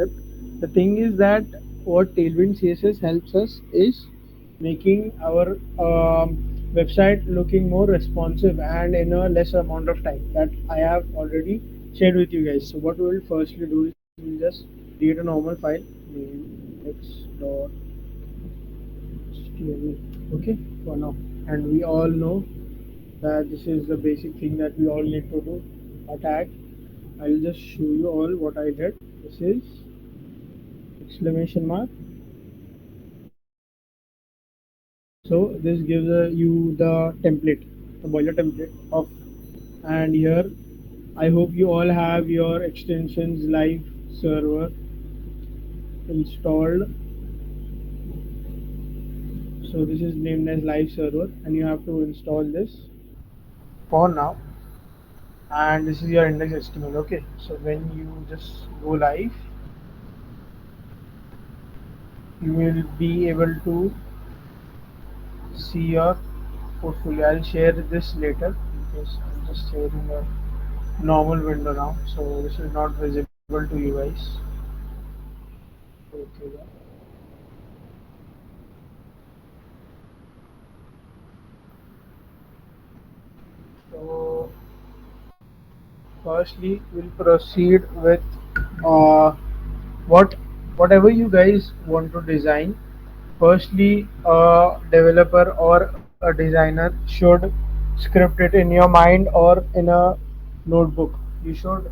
concept. The thing is that what Tailwind CSS helps us is making our website looking more responsive and in a less amount of time that I have already shared with you guys. So what we will firstly do is we'll just create a normal file name x.html, okay, for now. And we all know that this is the basic thing that we all need to do, a tag. I'll just show you all what I did. This is exclamation mark. So this gives you the template, the boiler template of, and here I hope you all have your extensions live server installed. So this is named as live server and you have to install this for now. And this is your index.html. Okay, so when you just go live, you will be able to see your portfolio. I'll share this later because I'm just sharing a normal window now, so this is not visible to you guys. Okay, yeah. So firstly we'll proceed with uh, what whatever you guys want to design. Firstly, a developer or a designer should script it in your mind or in a notebook. You should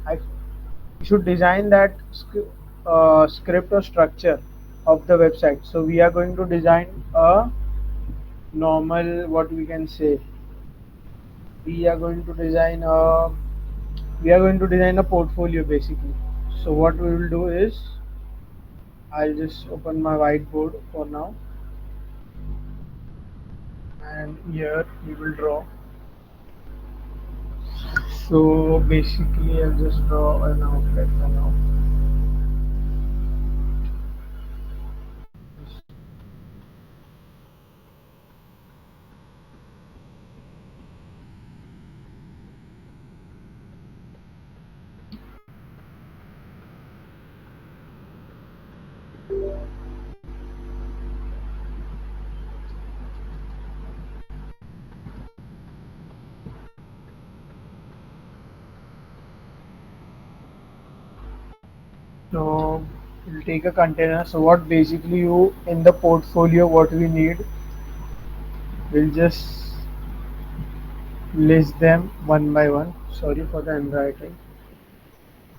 I, you should design that script or structure of the website. So we are going to design a normal, what we can say, we are going to design a portfolio basically. So what we will do is I'll just open my whiteboard for now, and here we will draw. So basically I'll just draw an outlet for now. So we'll take a container. So what basically you in the portfolio what we need, we'll just list them one by one. Sorry for the handwriting.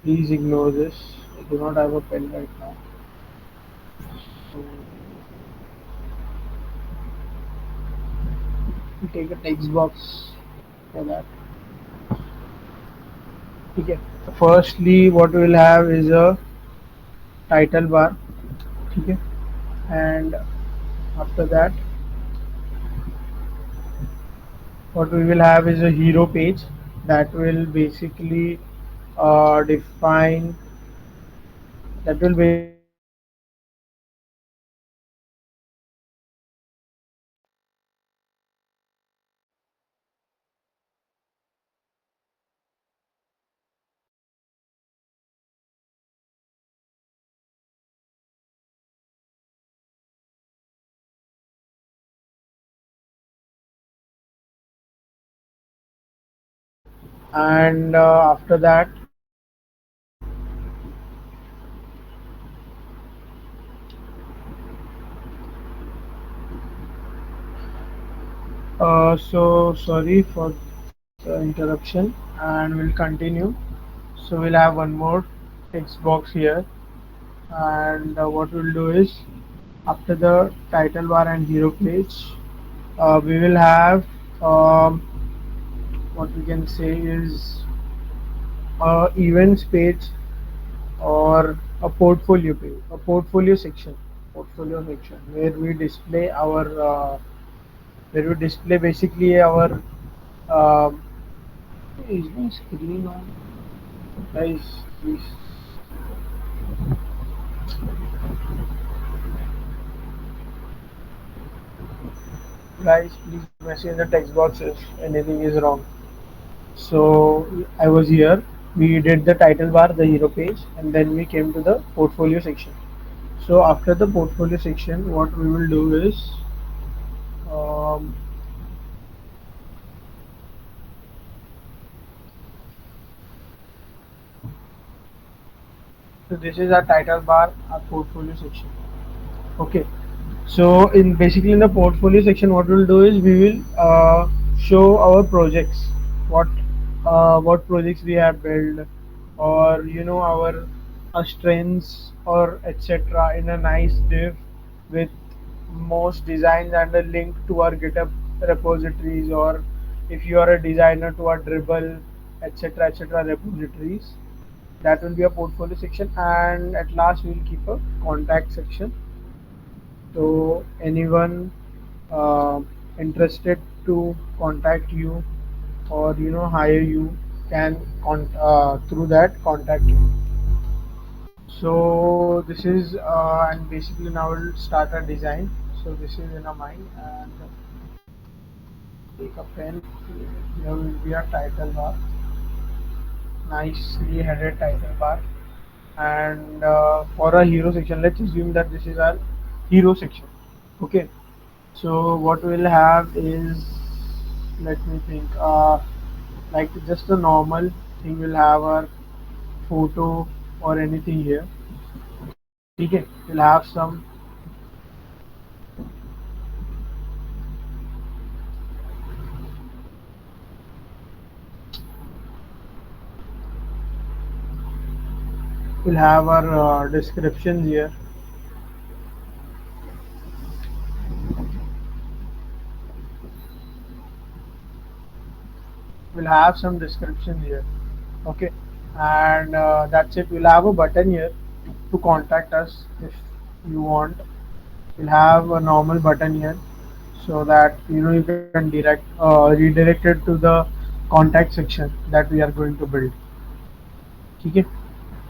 Please ignore this. I do not have a pen right now. So we'll take a text box for that. Okay. Firstly, what we'll have is a title bar. Okay. And after that, what we will have is a hero page that will basically define that will basically define the website and after that so sorry for the interruption and we'll continue. So we'll have one more text box here, and what we'll do is after the title bar and hero page we will have um, what we can say is events page or a portfolio section where we display basically our um, is my screen on? Guys, please. Guys, please message in the text box if anything is wrong. So I was here. we did the title bar, the hero page, and then we came to the portfolio section. So after the portfolio section, what we will do is, um, so this is our title bar, our portfolio section. Okay. So in basically in the portfolio section, what we'll do is we will show our projects, what what projects we have built, or our strengths or etc. in a nice div with most designs and a link to our GitHub repositories, or if you are a designer, to our Dribble etc. repositories. That will be a portfolio section, and at last we will keep a contact section. So anyone uh, interested to contact you or hire you can through that contact you. So this is and basically now we'll start a design. So this is in a mind, and take a pen. Here will be a title bar, nicely headed title bar. And for a hero section, let's assume that this is our hero section. Okay. So what we'll have is, let me think, like just a normal thing. We'll have our photo or anything here. Okay, we'll have some. We'll have our descriptions here. We'll have some descriptions here. Okay, and that's it. We'll have a button here to contact us if you want. We'll have a normal button here so that you can redirect it to the contact section that we are going to build. Okay.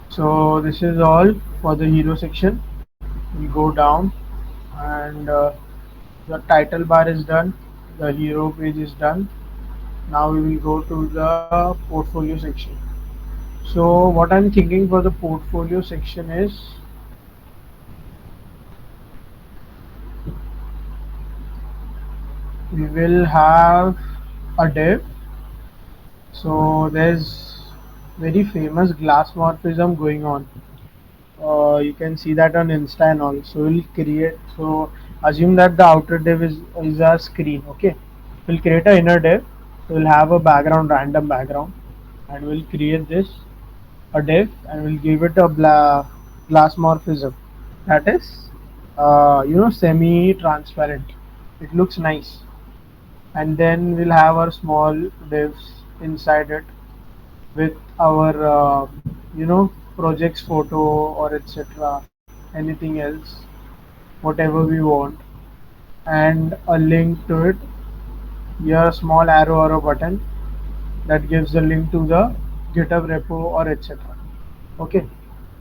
So this is all for the hero section. We go down, and the title bar is done, the hero page is done. Now we will go to the portfolio section. So what I'm thinking for the portfolio section is, we will have a div. So there's very famous glass morphism going on. You can see that on Insta and all. So we'll create. So assume that the outer div is our screen. Okay, we'll create an inner div. So we'll have a background, random background, and we'll create this a div, and we'll give it a glass morphism. That is, semi-transparent. It looks nice, and then we'll have our small divs inside it with our projects photo or etc, anything else, whatever we want, and a link to it. Here a small arrow or a button that gives the link to the GitHub repo or etc. Okay,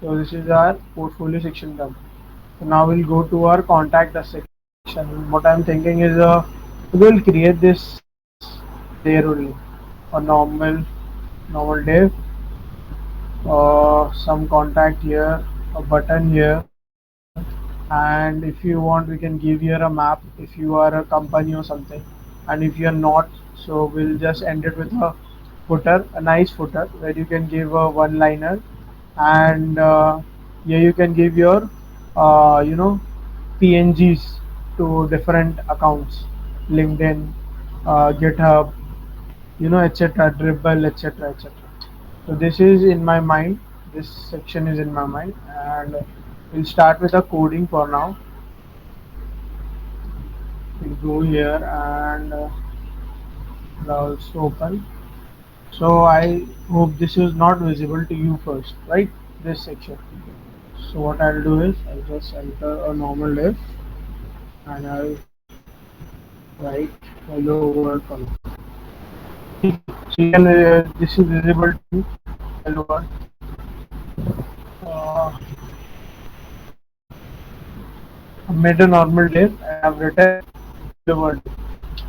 so this is our portfolio section done. So now we'll go to our contact us section. What I'm thinking is, we'll create this there only, a normal div, some contact here, a button here, and if you want we can give here a map if you are a company or something, and if you are not, so we'll just end it with a footer, a nice footer where you can give a one liner, and here you can give your PNGs to different accounts, LinkedIn, GitHub, etc, Dribble, etc. So this is in my mind, this section is in my mind, and we'll start with a coding for now. We'll go here, and browse open. So I hope this is not visible to you first, right, this section. So what I'll do is I'll just enter a normal div, and I'll write hello world for now. So you can, this is visible to you, hello world. uh, I made a normal div and I've written hello world.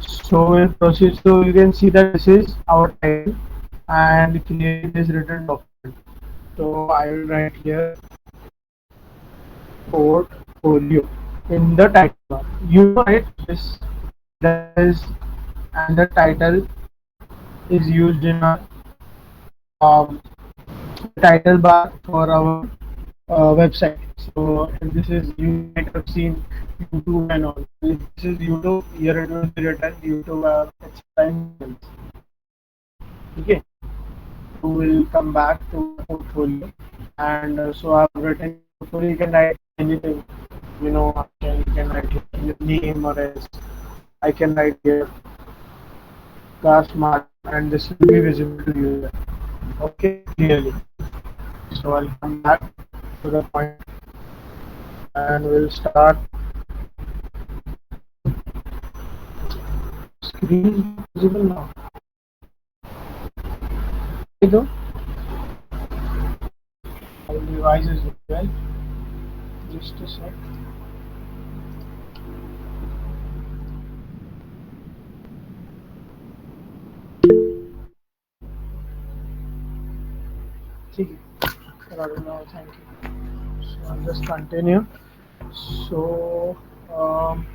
So we'll proceed. So you can see that this is our title, and clearly it is written doc. So I will write here portfolio in the title bar. You know it. This header is and the title is used in our title bar for our website. So if this is, you might have seen YouTube and all. If this is YouTube, here it will be written YouTube it's time channels. Okay, so we'll come back to our portfolio, and so I've written here portfolio. You can write anything. You know, you can write your name, or else I can write here cast margin, and this will be visible to user. Okay, clearly. So I'll come back to the point, and we'll start. Screen is not visible now. I go. All devices as well. Just a sec. ठीक है. No, thank you. So I'll just continue. So um,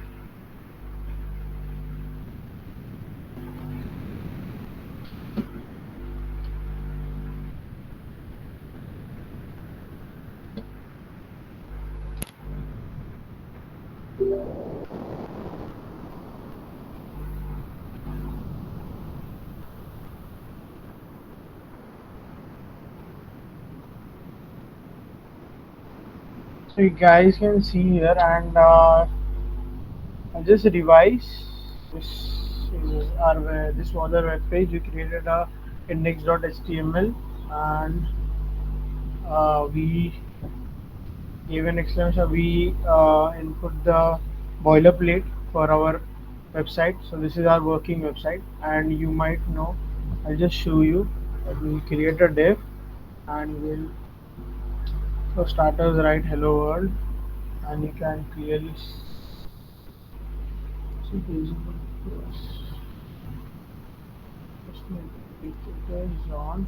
so you guys can see here, and I'll just revise. This is our this was our web page. We created a index.html, and we gave an exclamation. We input the boilerplate for our website. So this is our working website, and you might know. I'll just show you. We'll create a div, and we'll for starters write hello world, and you can clearly see visible it is on.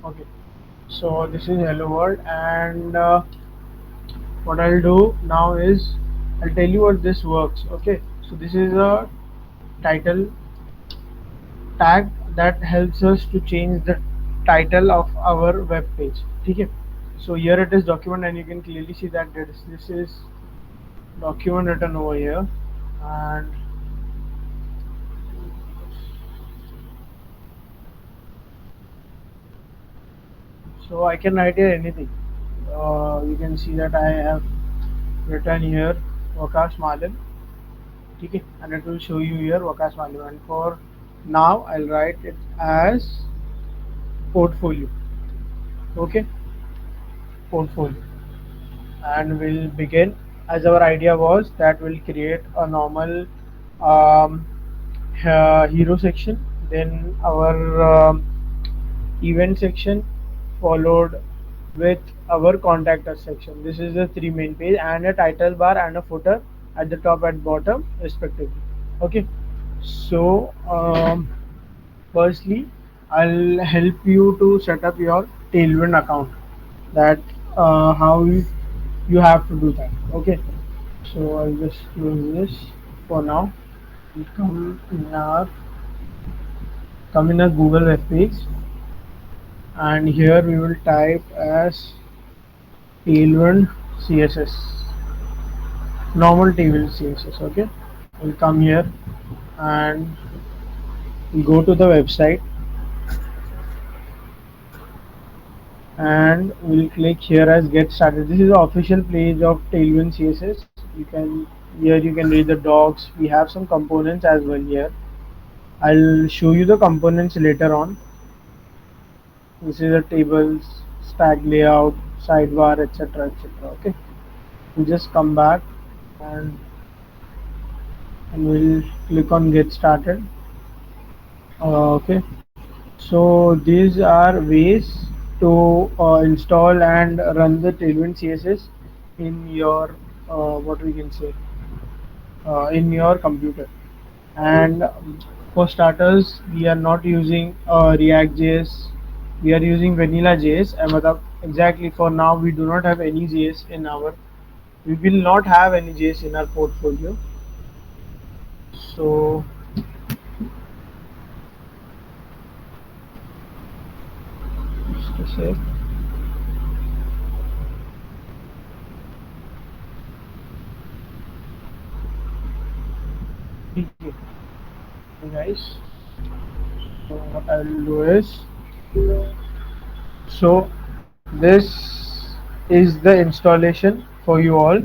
Okay, so this is hello world, and what I'll do now is I'll tell you what this works. Okay, so this is a title tag that helps us to change the title of our web page. Okay, so here it is document, and you can clearly see that this is document written over here, and so I can write here anything. You can see that I have written here Wakash Malim, okay, and it will show you here Wakash Malim, and for now I'll write it as portfolio. Okay, portfolio, and we'll begin. As our idea was that we'll create a normal um, hero section, then our event section, followed with our contact us section. This is the three main page, and a title bar and a footer at the top and bottom respectively. Okay, so firstly I'll help you to set up your Tailwind account, that how you have to do that. Okay, so I'll just close this for now. We'll come in a Google web page, and here we will type as Tailwind CSS, normal Tailwind CSS. Okay, we'll come here, and we'll go to the website, and we'll click here as get started. This is the official page of Tailwind CSS. You can, here you can read the docs. We have some components as well here. I'll show you the components later on. This is the tables, stack layout, sidebar, etc., etc. Okay, we just come back, and we'll click on get started. Okay, so these are ways to install and run the Tailwind CSS in your what we can say in your computer. And for starters, we are not using React.js. We are using vanilla JS. matlab exactly for now we do not have any JS in our, we will not have any JS in our portfolio. So just a sec. Okay, guys. So what I will do is, so this is the installation for you all.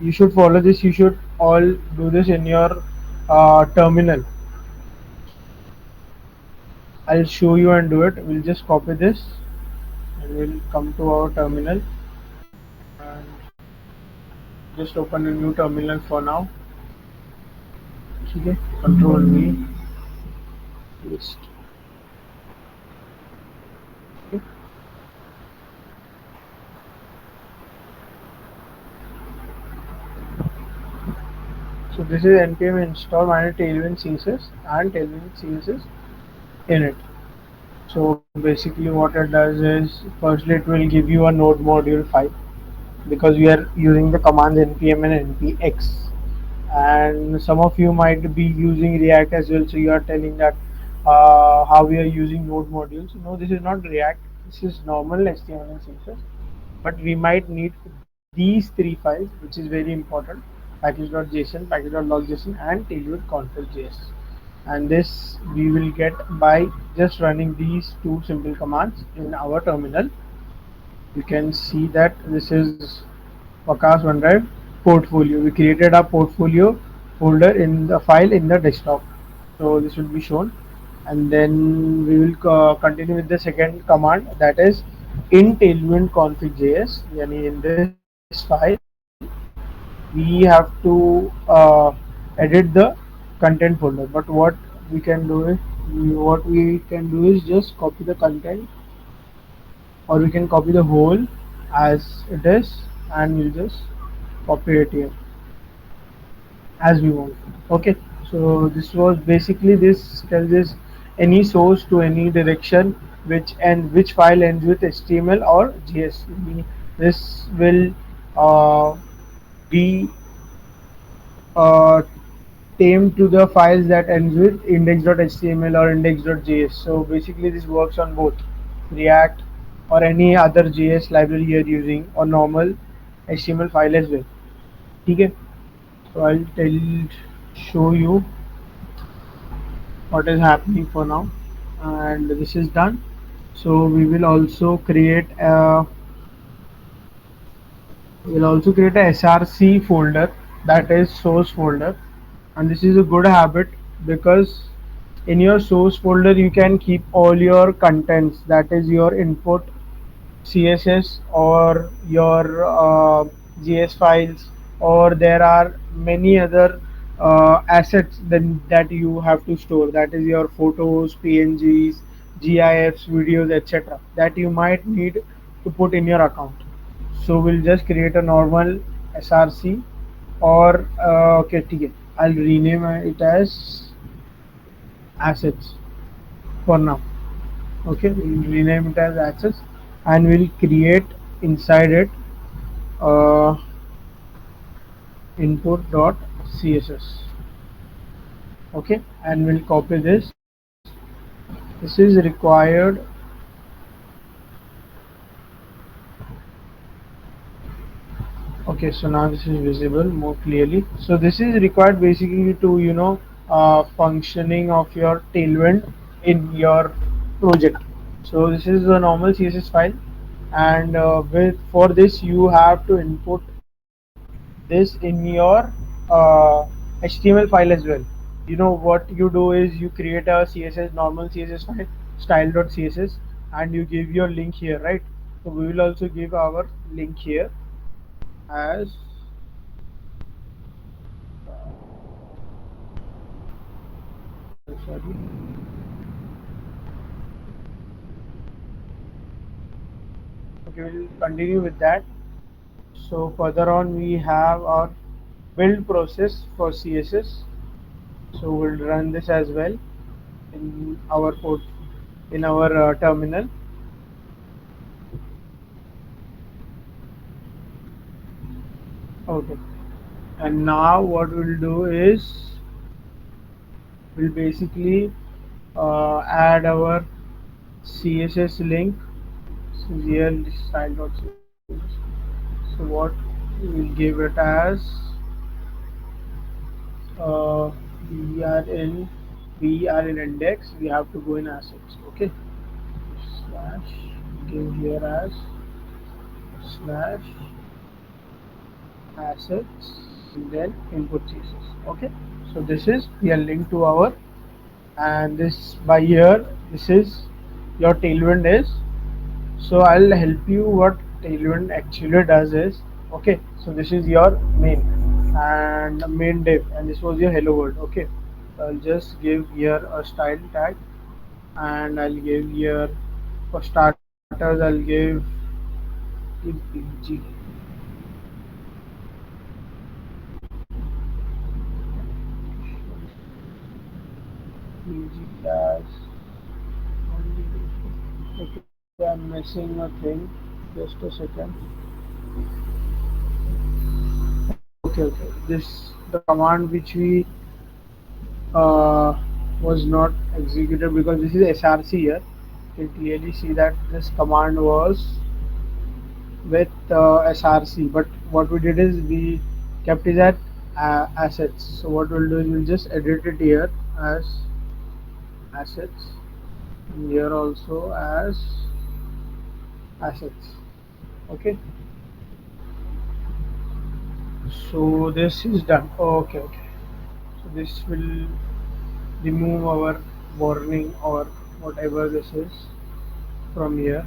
You should follow this. You should all do this in your terminal. I'll show you and do it. We'll just copy this and we'll come to our terminal and just open a new terminal for now. Okay, Control V, paste. Okay. So this is npm install minus tailwind CSS and tailwind CSS in it. So basically what it does is, firstly it will give you a node module file because we are using the commands npm and npx, and some of you might be using React as well, so you are telling that how we are using node modules. No, this is not React, this is normal HTML and CSS, but we might need these three files, which is very important: package.json, package.logjson, and tailwind config.js. And this we will get by just running these two simple commands in our terminal. You can see that this is Wakaas OneDrive portfolio. We created a portfolio folder in the file in the desktop. So this will be shown, and then we will continue with the second command, that is in tailwind config.js. Yani in this file we have to edit the content folder. But what we can do is, just copy the content, or we can copy the whole as it is, and we'll just copy it here as we want. Okay, so this was basically, this tells us any source to any direction which file ends with HTML or JS. This will be uh, tamed to the files that ends with index.html or index.js. So basically this works on both React or any other JS library you're using, or normal HTML file as well. Okay, so I'll show you what is happening for now, and this is done. So we will also create a src folder, that is source folder. And this is a good habit because in your source folder you can keep all your contents, that is your input CSS or your JS files, or there are many other assets then that you have to store, that is your photos, PNGs, GIFs, videos, etc., that you might need to put in your account. So we'll just create a normal src, or okay, ठीक I'll rename it as assets for now. Okay, we'll rename it as assets, and we'll create inside it uh, input.css. Okay, and we'll copy this. This is required. Okay, so now this is visible more clearly. So this is required basically to, functioning of your tailwind in your project. So this is a normal CSS file, and with for this you have to input this in your HTML file as well. What you do is you create a CSS, normal CSS file, style.css, and you give your link here, right? So we will also give our link here as sorry. Okay, we'll continue with that. So further on we have our build process for CSS. So we'll run this as well in our code. in our terminal. Okay, and now what we'll do is we'll basically add our CSS link. So here style.css. So what we'll give it as uh, we are in we are in index. We have to go in assets. Okay, slash give here as slash assets and then input CSS. Okay, so this is we are linked to our, and this by here this is your tailwind is. So I'll help you what tailwind actually does is, okay, so this is your main and main div, and this was your hello world. Okay, so I'll just give here a style tag, and I'll give here for starters I'll give PG, PG as okay, I'm missing a thing, just a second. Okay, this the command which we uh, was not executed because this is src here. You can clearly see that this command was with src, but what we did is we kept it at assets. So what we'll do is we'll just edit it here as assets, and here also as assets. Okay, so this is done. Okay, so this will remove our warning or whatever this is from here.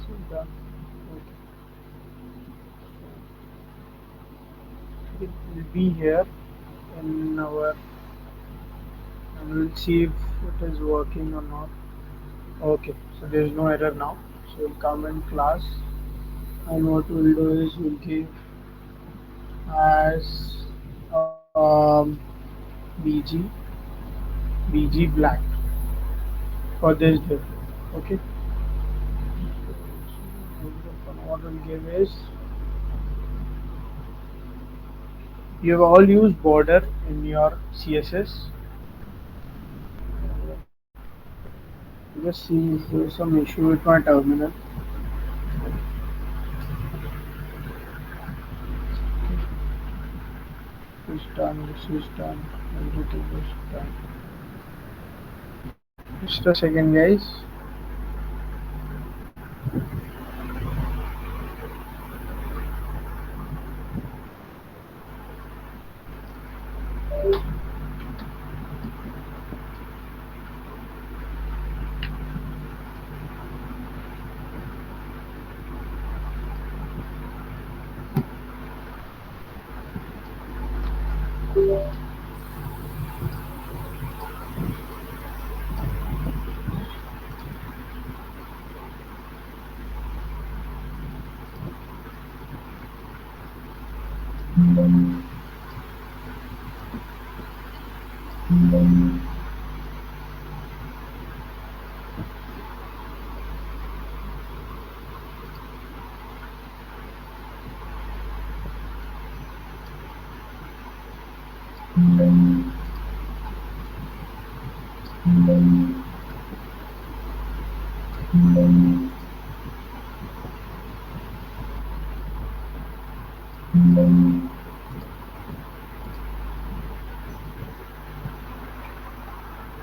So done. Okay. It will be here in our, and we'll see if it is working or not. Okay, so there is no error now. So we'll come in class, and what we'll do is we'll give as bg bg black for this div. Okay, what we'll give is you have all used border in your css. Just see if there's some issue with my terminal. This is done, this is done, everything is done. Just a second, guys.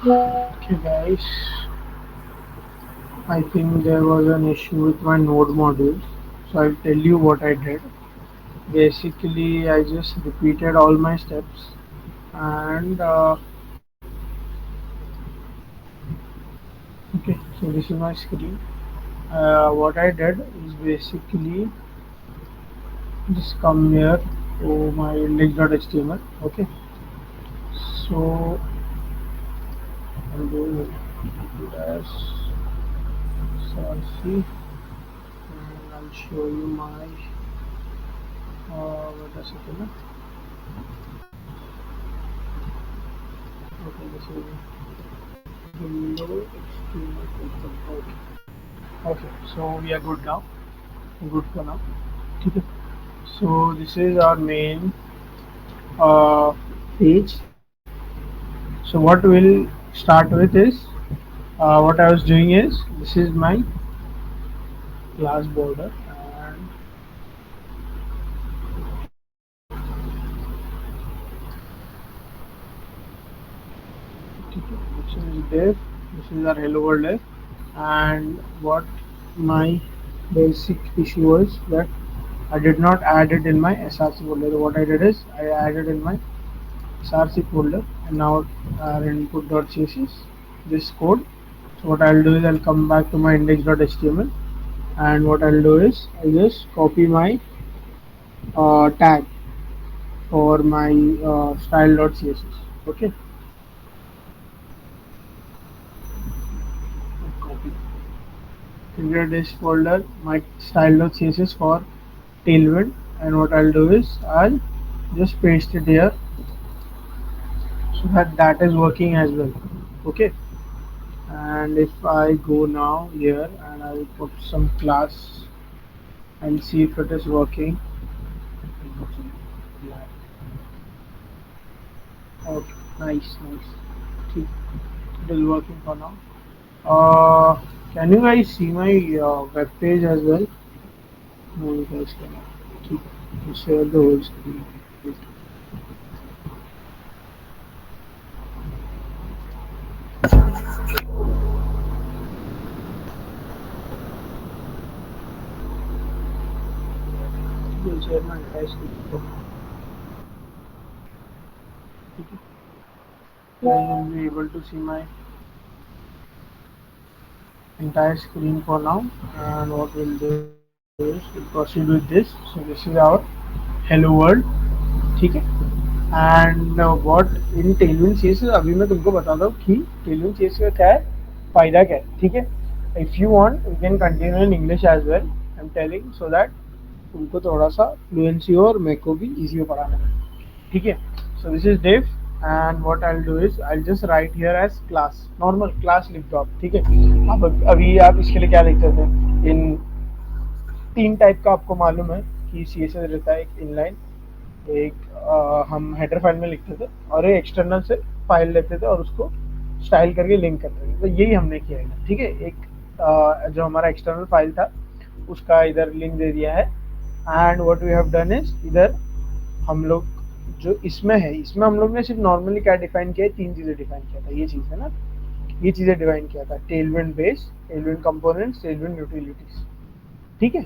Okay, guys. I think there was an issue with my node module. So I'll tell you what I did. Basically, I just repeated all my steps, and okay, so this is my screen. What I did is basically just come here to my index.html. Okay, so I'll do dash src, and I'll show you my wait a second. Okay, this is window HTML code. Okay, so we are good now. Good for now. ठीक है. So this is our main page. So what we'll start with is what I was doing is this is my class border and this is div. This is our hello world div. And what my basic issue was that I did not add it in my SRC folder. So what I did is I added in my SRC folder and now our input.css this code. So what I'll do is I'll come back to my index.html and what I'll do is I'll just copy my tag for my style.css. Okay, copy. Create this folder my style.css for Tailwind, and what I'll do is I'll just paste it here so that that is working as well. Okay, and if I go now here and I'll put some class and see if it is working. Okay, nice. Okay, it is working for now. Can you guys see my web page as well? No, you guys cannot. Keep share the whole screen. We'll share my entire screen. You will be able to see my entire screen for now, and what we'll do is we'll proceed with this. So this is our hello world. ठीक है. And what in Tailwind CSS अभी मैं तुमको बताता हूँ कि Tailwind CSS का क्या है, फायदा क्या है. ठीक है, if you want you can continue in English as well. I am telling so that तुमको थोड़ा सा फ्लुएंसी हो और मेरे को भी इजी हो पढ़ाने में. ठीक है. So this is div and what I'll do is I'll just write here as class, normal class लिख दो आप. ठीक है. अब अभी आप इसके लिए क्या लिखते थे, इन तीन टाइप का आपको मालूम है कि CSS रहता है. एक इनलाइन, एक हम हेडर फाइल में लिखते थे और एक एक्सटर्नल से फाइल लेते थे और उसको स्टाइल करके लिंक करते थे. तो यही हमने किया है. ठीक है. एक जो हमारा एक्सटर्नल फाइल था उसका इधर लिंक दे दिया है. And what we have done is इधर हम लोग जो इसमें है, इसमें हम लोग ने सिर्फ नॉर्मली क्या डिफाइन किया है, तीन चीजें डिफाइन किया था. ये चीज है ना, ये चीजें डिफाइन किया था. Tailwind base, Tailwind components, Tailwind utilities. ठीक है.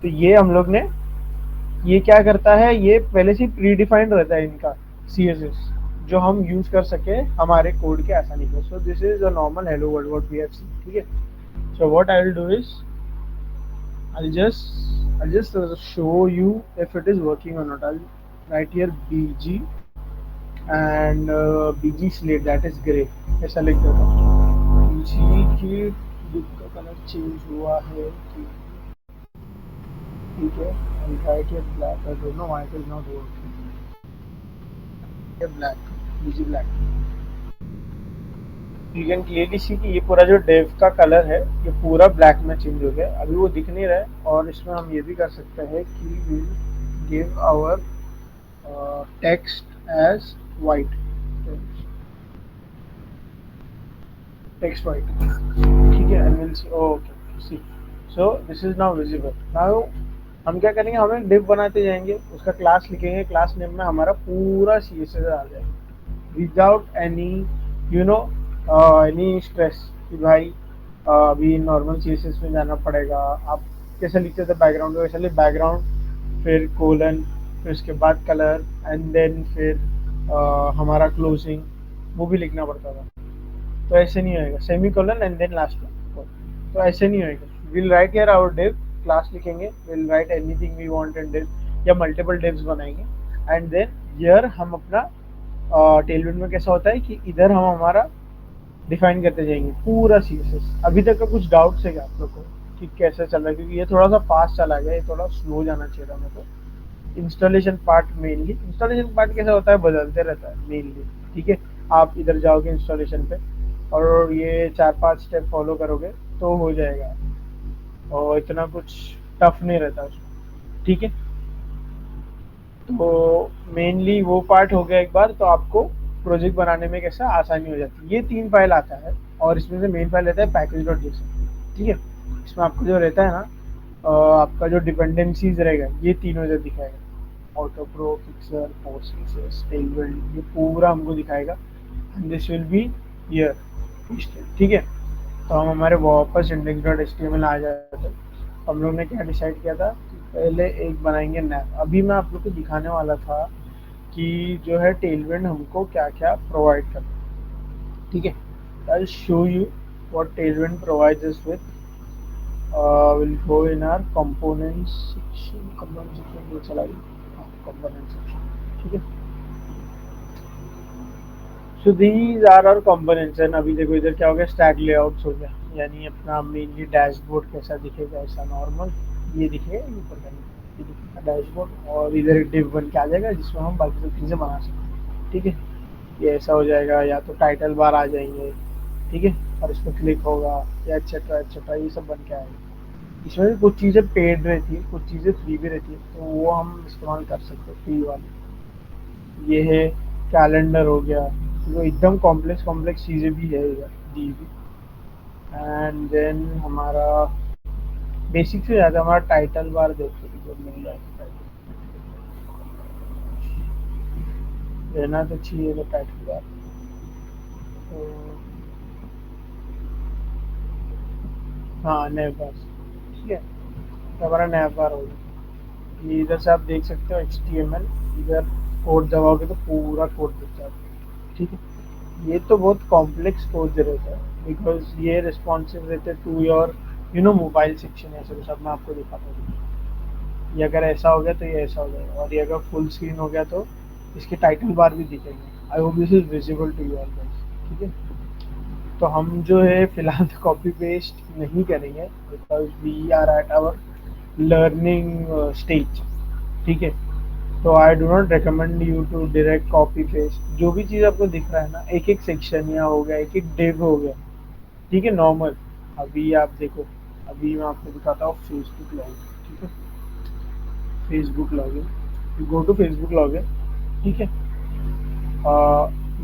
तो ये हम लोग ने, ये क्या करता है, ये पहले से प्री डिफाइंड रहता है इनका CSS जो हम यूज कर सके हमारे कोड के आसानी से. So this is a normal hello world what we have seen. ठीक है. So what I will do is I'll just show you if it is working or not. I'll write here BG and BG slate, that is grey. ऐसा लिख देता हूँ. BG की book का colour change हुआ है. ठीक है. I'll write here black. I don't know why it is not working. Here black, BG black. You can clearly see कि ये पूरा जो डेव का कलर है ये पूरा ब्लैक में चेंज हो गया. अभी वो दिख नहीं रहा है. और इसमें हम ये भी कर सकते हैं कि we'll give our text as white. Text white. ठीक है. And we'll see. Okay. See. So this is now visible. Now हम क्या करेंगे, हमें div बनाते जाएंगे, उसका क्लास लिखेंगे, क्लास नेम में हमारा पूरा CSS आ जाएगा विदाउट एनी एनी स्ट्रेस कि भाई अभी नॉर्मल CSS में जाना पड़ेगा. आप कैसे लिखते थे बैकग्राउंड को, वैसे लिख बैकग्राउंड फिर कोलन फिर उसके बाद कलर एंड देन फिर हमारा क्लोजिंग वो भी लिखना पड़ता था. तो ऐसे नहीं होएगा. Semicolon and then last में. तो ऐसे नहीं होएगा. Will write here our div, class लिखेंगे, will write anything we want in div या मल्टीपल डिव्स बनाएंगे. एंड देन हियर हम अपना टेलविंड में कैसा होता है कि इधर हम हमारा डिफाइन करते जाएंगे पूरा CSS. अभी तक का कुछ डाउट्स है क्या आप लोग को कि कैसे चल रहा है, क्योंकि ये थोड़ा सा फास्ट चला गया, ये थोड़ा स्लो जाना चाहिए था मेरे को. Installation part, mainly installation part कैसा होता है, बदलते रहता है मेनली। ठीक है, आप इधर जाओगे इंस्टॉलेशन पे और ये 4-5 स्टेप फॉलो करोगे तो हो जाएगा, और इतना कुछ टफ नहीं रहता उसमें। ठीक है, तो मेनली वो पार्ट हो गया एक बार, तो आपको प्रोजेक्ट बनाने में कैसा आसानी हो जाती है। ये 3 फाइल आता है, और इसमें से मेन फाइल रहता है पैकेज डॉट जेसन। ठीक है, इसमें आपको जो रहता है ना, आपका जो डिपेंडेंसीज रहेगा ये तीनों इधर दिखाएगा, autoprefixer, post, Tailwind, ये पूरा हमको दिखाएगा, and this will be here. ठीक है, तो हम हमारे वापस index dot H T M L आ जाते हैं। हम लोग ने क्या डिसाइड किया था कि पहले एक बनाएंगे नैप। अभी मैं आप लोग को दिखाने वाला था कि जो है टेलविंड हमको क्या क्या प्रोवाइड करता है। ठीक है, आई show you what tailwind provides us with. We'll go in our components section, component section में चला गया, component section। ठीक है, so these are our components. एंड अभी देखो इधर क्या हो गया, स्टैक लेआउट्स हो गया, यानी अपना मेनली डैशबोर्ड कैसा दिखेगा, ऐसा नॉर्मल ये दिखेगा, ऊपर का ये दिखेगा डैशबोर्ड, और इधर एक डिव बन के आ जाएगा जिसमें हम बाकी सब चीज़ें बना सकते हैं। ठीक है, ये ऐसा हो जाएगा, या तो टाइटल बार आ जाएंगे। ठीक है, और इस पर क्लिक होगा, या एक्सेट्रा एक्सेट्रा ये सब बन के आएगा। इसमें भी कुछ चीज़ें पेड रहती है, कुछ चीज़ें फ्री भी रहती है, तो वो हम इस्तेमाल कर सकते हैं फ्री वाली। ये है कैलेंडर हो गया, तो एकदम कॉम्प्लेक्स कॉम्प्लेक्स चीज़ें भी है इधर दी हुई। एंड देन हमारा बेसिक से ज़्यादा हमारा टाइटल बार देखते हैं जो मिल जाएगा। रहना तो चाहिए तो टाइटल बार, तो हाँ नैव बार। ठीक है, तो हमारा नैव बार हो गया। ये इधर से आप देख सकते हो एच टी एम एल, इधर कोड दबाओगे तो पूरा कोड दिख जाता है। ठीक है, ये तो बहुत कॉम्प्लेक्स कोड रहता है, बिकॉज ये रिस्पॉन्सिव रहते टू योर मोबाइल सेक्शन, ऐसे कुछ। अब मैं आपको दिखाता हूँ, ये अगर ऐसा हो गया तो ये ऐसा हो जाएगा, और ये अगर फुल स्क्रीन हो गया तो इसके टाइटल बार भी दिखेंगे। I hope this is visible to you all guys. ठीक है, तो हम जो है फिलहाल तो कॉपी पेस्ट नहीं करेंगे, because we are at our learning stage. ठीक है, तो I do not recommend you to direct copy paste. जो भी चीज़ आपको दिख रहा है ना, एक एक सेक्शन या हो गया, एक एक डिव हो गया। ठीक है, नॉर्मल। अभी आप देखो, अभी मैं आपको दिखाता हूँ फेसबुक लॉगिन। ठीक है, Facebook login, go to Facebook login. ठीक है,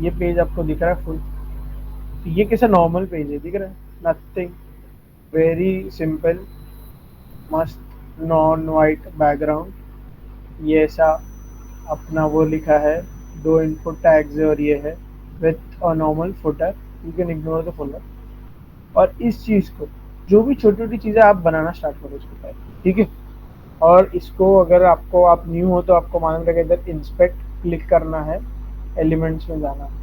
ये पेज आपको दिख रहा है फुल, तो ये कैसा नॉर्मल पेज है, दिख रहा है, नथिंग, वेरी सिंपल, मस्त नॉन वाइट बैकग्राउंड, ये ऐसा अपना वो लिखा है, दो इनपुट टैग्स है, और ये है with a normal footer, you can ignore the footer. और इस चीज़ को, जो भी छोटी छोटी चीज़ें आप बनाना स्टार्ट करो इसको पहले। ठीक है, और इसको अगर आपको, आप न्यू हो तो आपको मालूम रहेगा, इधर इंस्पेक्ट क्लिक करना है, एलिमेंट्स में जाना है,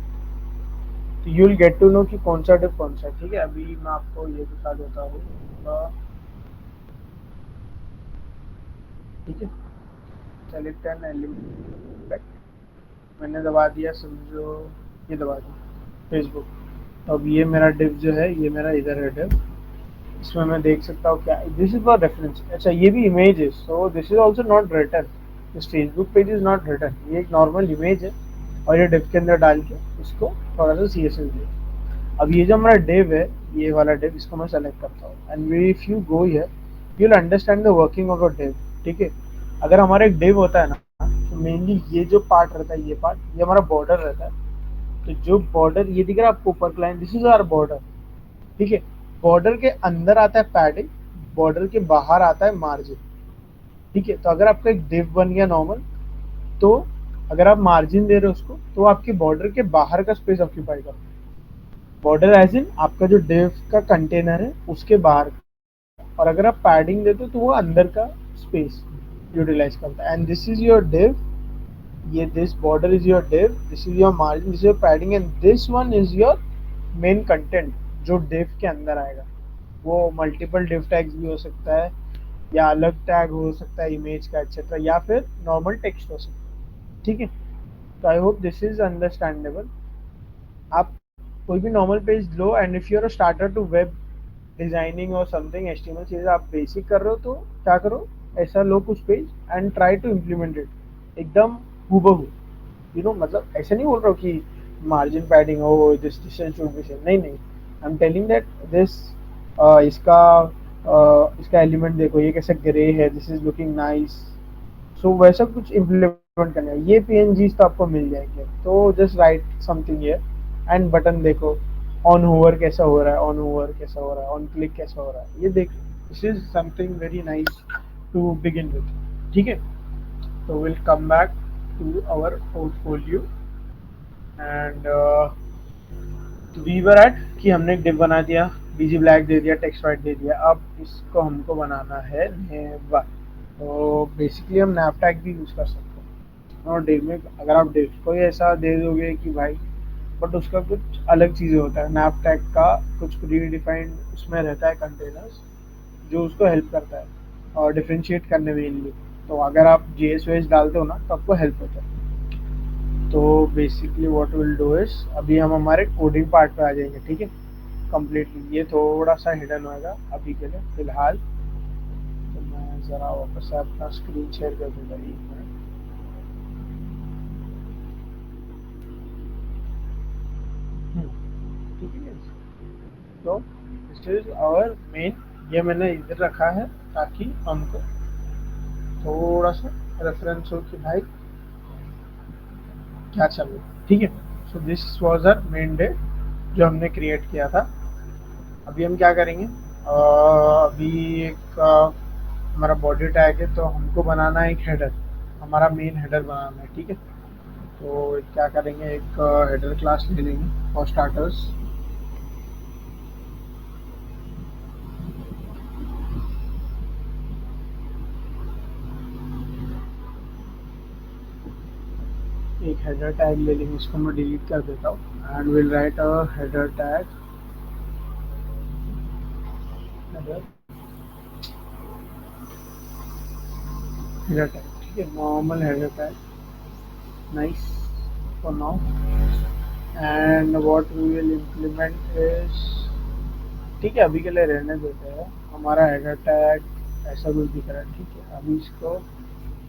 तो you will get to know कि कौन सा डिव कौन सा। ठीक है, अभी मैं आपको ये दिखा देता हूँ। ठीक है, सेलेक्ट एन एलिमेंट, मैंने दबा दिया, समझो ये दबा दिया फेसबुक। तो अब ये मेरा डिव जो है, ये मेरा इधर है डिव, इसमें मैं देख सकता हूँ क्या, दिस इज फॉर रेफरेंस। अच्छा, ये भी इमेज है, so this is also not return, this Facebook page is not return, ये एक नॉर्मल इमेज है, और ये डिव के अंदर डाल के इसको थोड़ा सा सी एस एस दे। अब ये जो हमारा डिव है, ये वाला डिव, इसको मैं सेलेक्ट करता हूँ, and if you go here you will understand the working of a div. ठीक है, अगर हमारा एक डिव होता है ना, तो मेनली ये जो पार्ट रहता है, ये पार्ट, ये हमारा बॉर्डर रहता है। तो जो बॉर्डर ये दिख रहा है आपको ऊपर client, this is our border. ठीक है, बॉर्डर के अंदर आता है पैडिंग, बॉर्डर के बाहर आता है मार्जिन। ठीक है, तो अगर आपका एक डिव बन गया नॉर्मल, तो अगर आप मार्जिन दे रहे हो उसको, तो आपके बॉर्डर के बाहर का स्पेस ऑक्यूपाई करो। बॉर्डर एज इन आपका जो डिव का कंटेनर है उसके बाहर, और अगर आप पैडिंग देते हो तो वो अंदर का स्पेस यूटिलाइज करता है। And this is your div, ये this border is your div, this is your margin, this is your padding, and this one is your main content जो डिव के अंदर आएगा। वो मल्टीपल डिव टैग्स भी हो सकता है, या अलग टैग हो सकता है इमेज का एक्सेट्रा, या फिर नॉर्मल टेक्स्ट हो सकता है। ठीक है, तो I hope this is understandable. आप कोई भी नॉर्मल पेज लो, and if you are starter to web designing और समथिंग, एचटीएमएल चीज़ें आप बेसिक कर रहे हो, तो क्या करो, ऐसा लो कुछ page and try to implement it. एकदम हूबहू, मतलब ऐसे नहीं बोल रहा हूँ कि मार्जिन पैडिंग हो, this distance should be same, नहीं नहीं, I am telling that this इसका इसका एलिमेंट देखो, ये कैसे ग्रे है, this is looking nice. So वैसा कुछ इम्प्लीमेंट करना है, ये पीएनजी तो आपको मिल जाएंगे, तो just right something here. And button देखो, ऑन होवर कैसा हो रहा है, ऑन होवर कैसा हो रहा है, ऑन क्लिक कैसा हो रहा है, ये देख, this is something very nice to begin with. ठीक है, तो will come back to our portfolio and we were at कि हमने एक डिव बना दिया, बीजी ब्लैक दे दिया, टेक्स्ट वाइट दे दिया, अब इसको हमको बनाना है नेवर। तो बेसिकली हम नैप टैग भी यूज़ कर सकते हैं, और डिव में अगर आप डिव को ही ऐसा दे दोगे कि भाई, बट उसका कुछ अलग चीज़ें होता है, नैप टैग का कुछ प्री डिफाइंड उसमें रहता है कंटेनर्स, जो उसको हेल्प करता है और डिफ्रेंशिएट करने में इनली। तो अगर आप जेएस वेस डालते हो ना, तो आपको हेल्प होता है। तो basically what will do is, अभी हम हमारे कोडिंग पार्ट पे आ जाएंगे, ठीक है, कम्प्लीटली। ये थोड़ा सा हिडन होएगा अभी के लिए फिलहाल। तो मैं ज़रा वापस से अपना स्क्रीन शेयर कर दूँगा, एक मिनट। ठीक है, तो दिस इज आवर मेन, ये मैंने इधर रखा है ताकि हमको थोड़ा सा रेफरेंस हो कि भाई क्या चल रहा है। ठीक है, so this was our main day जो हमने क्रिएट किया था। अभी हम क्या करेंगे, अभी एक हमारा बॉडी टैग है, तो हमको बनाना है एक हेडर, हमारा मेन हेडर बनाना है। ठीक है, तो क्या करेंगे, एक हेडर क्लास ले लेंगे फॉर स्टार्टर्स। एक हेडर टैग ले लेंगे, इसको मैं डिलीट कर देता हूँ and will write a header tag, header header tag, ठीक है, normal header tag, nice for now. And what we will implement is, ठीक है, अभी के लिए रहने देते हैं, हमारा हेडर टैग ऐसा कुछ दिख रहा है। ठीक है, अभी इसको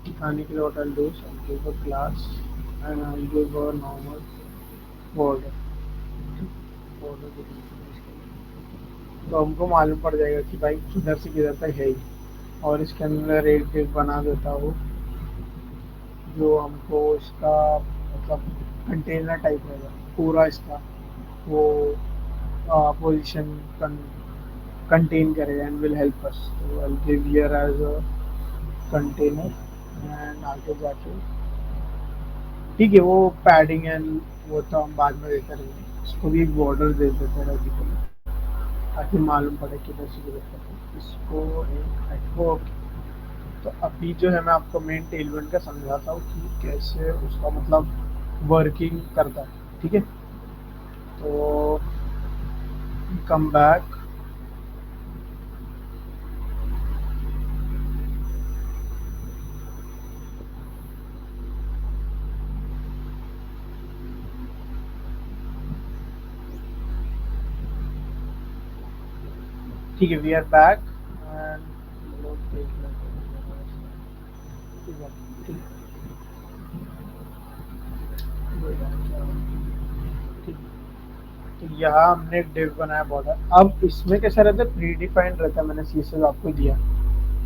दिखाने के लिए what I'll do is I'll give a class and I'll give a normal border, border तो हमको मालूम पड़ जाएगा कि भाई किधर से किधर तक है ही। और इसके अंदर एक डिव बना देता हूँ जो हमको इसका मतलब कंटेनर टाइप रहेगा पूरा इसका, वो पोजीशन कंटेन करेगा एंड विल हेल्प अस। तो I give here as a container and आगे जाके, ठीक है, वो पैडिंग एंड वो तो हम बाद में देते रहेंगे, इसको भी एक बॉर्डर दे देते हैं अभी के लिए, ताकि मालूम पड़े किधर से किधर तक है। इसको एक ओके। तो अभी जो है मैं आपको मेन टेलमेंट का समझाता हूँ कि कैसे उसका मतलब वर्किंग करता है। ठीक है, तो कम बैक, ठीक है, वी आर बैक एंड देख लेते हैं। ठीक है, ठीक ठीक। तो यहाँ हमने एक डिव बनाया बॉर्डर, अब इसमें कैसा रहता है, प्री डिफाइंड रहता है, मैंने सीएसएस आपको दिया।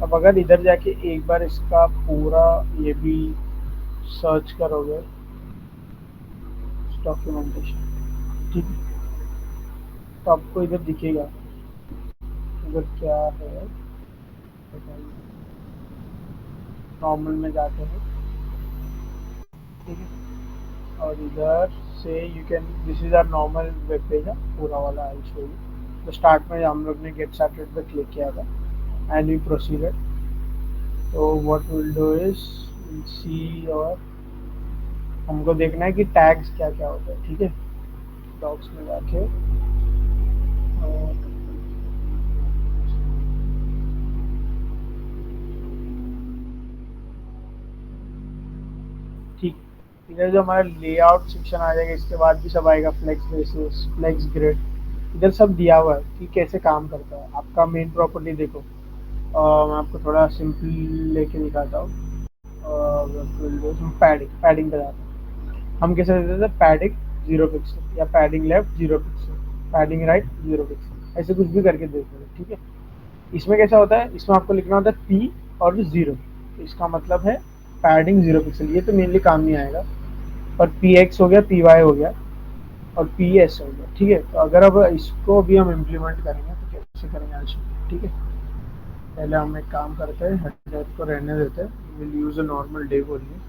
अब अगर इधर जाके एक बार इसका पूरा ये भी सर्च करोगे डॉक्यूमेंटेशन, ठीक है, तो आपको इधर दिखेगा इधर क्या है, नॉर्मल में जाते हैं, ठीक है, और इधर से you can, this is our normal web page है पूरा वाला, आई शो यू। तो स्टार्ट में हम लोग ने गेट स्टार्टेड पे क्लिक किया था एंड वी प्रोसीडेड। तो what will do is see, और हमको देखना है कि टैग्स क्या क्या होता है। ठीक है, डॉक्स में जाके और ठीक, इधर जो हमारा लेआउट सेक्शन आ जाएगा, इसके बाद भी सब आएगा, फ्लेक्स बेसिस, फ्लेक्स ग्रिड, इधर सब दिया हुआ है कि कैसे काम करता है आपका मेन प्रॉपर्टी। देखो मैं आपको थोड़ा सिंपल लेके दिखाता हूँ। पैडिंग पे जाते हैं। हम कैसे देते थे, पैडिंग 0 पिक्सल या padding left 0 pixel, padding right 0 pixel, ऐसे कुछ भी करके देते थे, ठीक है। इसमें कैसा होता है, इसमें आपको लिखना होता है पी और 0, तो इसका मतलब है पैडिंग 0 पिक्सल, ये तो मेनली काम नहीं आएगा। और पी एक्स हो गया, पी वाई हो गया और पी एस हो गया, ठीक है। तो अगर अब इसको भी हम इम्प्लीमेंट करेंगे तो कैसे करेंगे आज, ठीक है। पहले हम एक काम करते हैं, हेडर को रहने देते हैं, will use a normal div only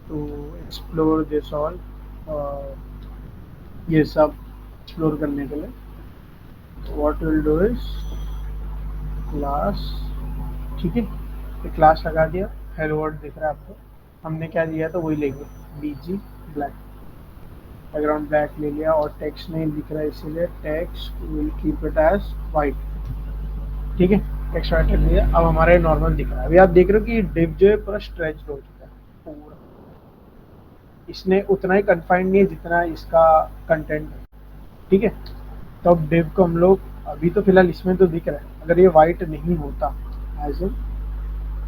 to explore this all, ये सब एक्सप्लोर करने के लिए। What will do is class, ठीक है, तो क्लास लगा दिया, हेलो वर्ल्ड दिख रहा है आपको, हमने क्या दिया तो वही लेंगे, बीजी ब्लैक, बैकग्राउंड ब्लैक ले लिया, और टेक्स्ट नहीं दिख रहा है इसीलिए text will keep it as white, ठीक है। टेक्स्ट वाइट रख दिया, अब हमारा नॉर्मल दिख रहा है। अभी आप देख रहे हो कि डिव जो है पूरा स्ट्रेच हो चुका है पूरा, इसने उतना ही कन्फाइंड नहीं है जितना इसका कंटेंट है, ठीक है। तो अब डिव को हम लोग, अभी तो फिलहाल इसमें तो दिख रहा है, अगर ये वाइट नहीं होता, एज इन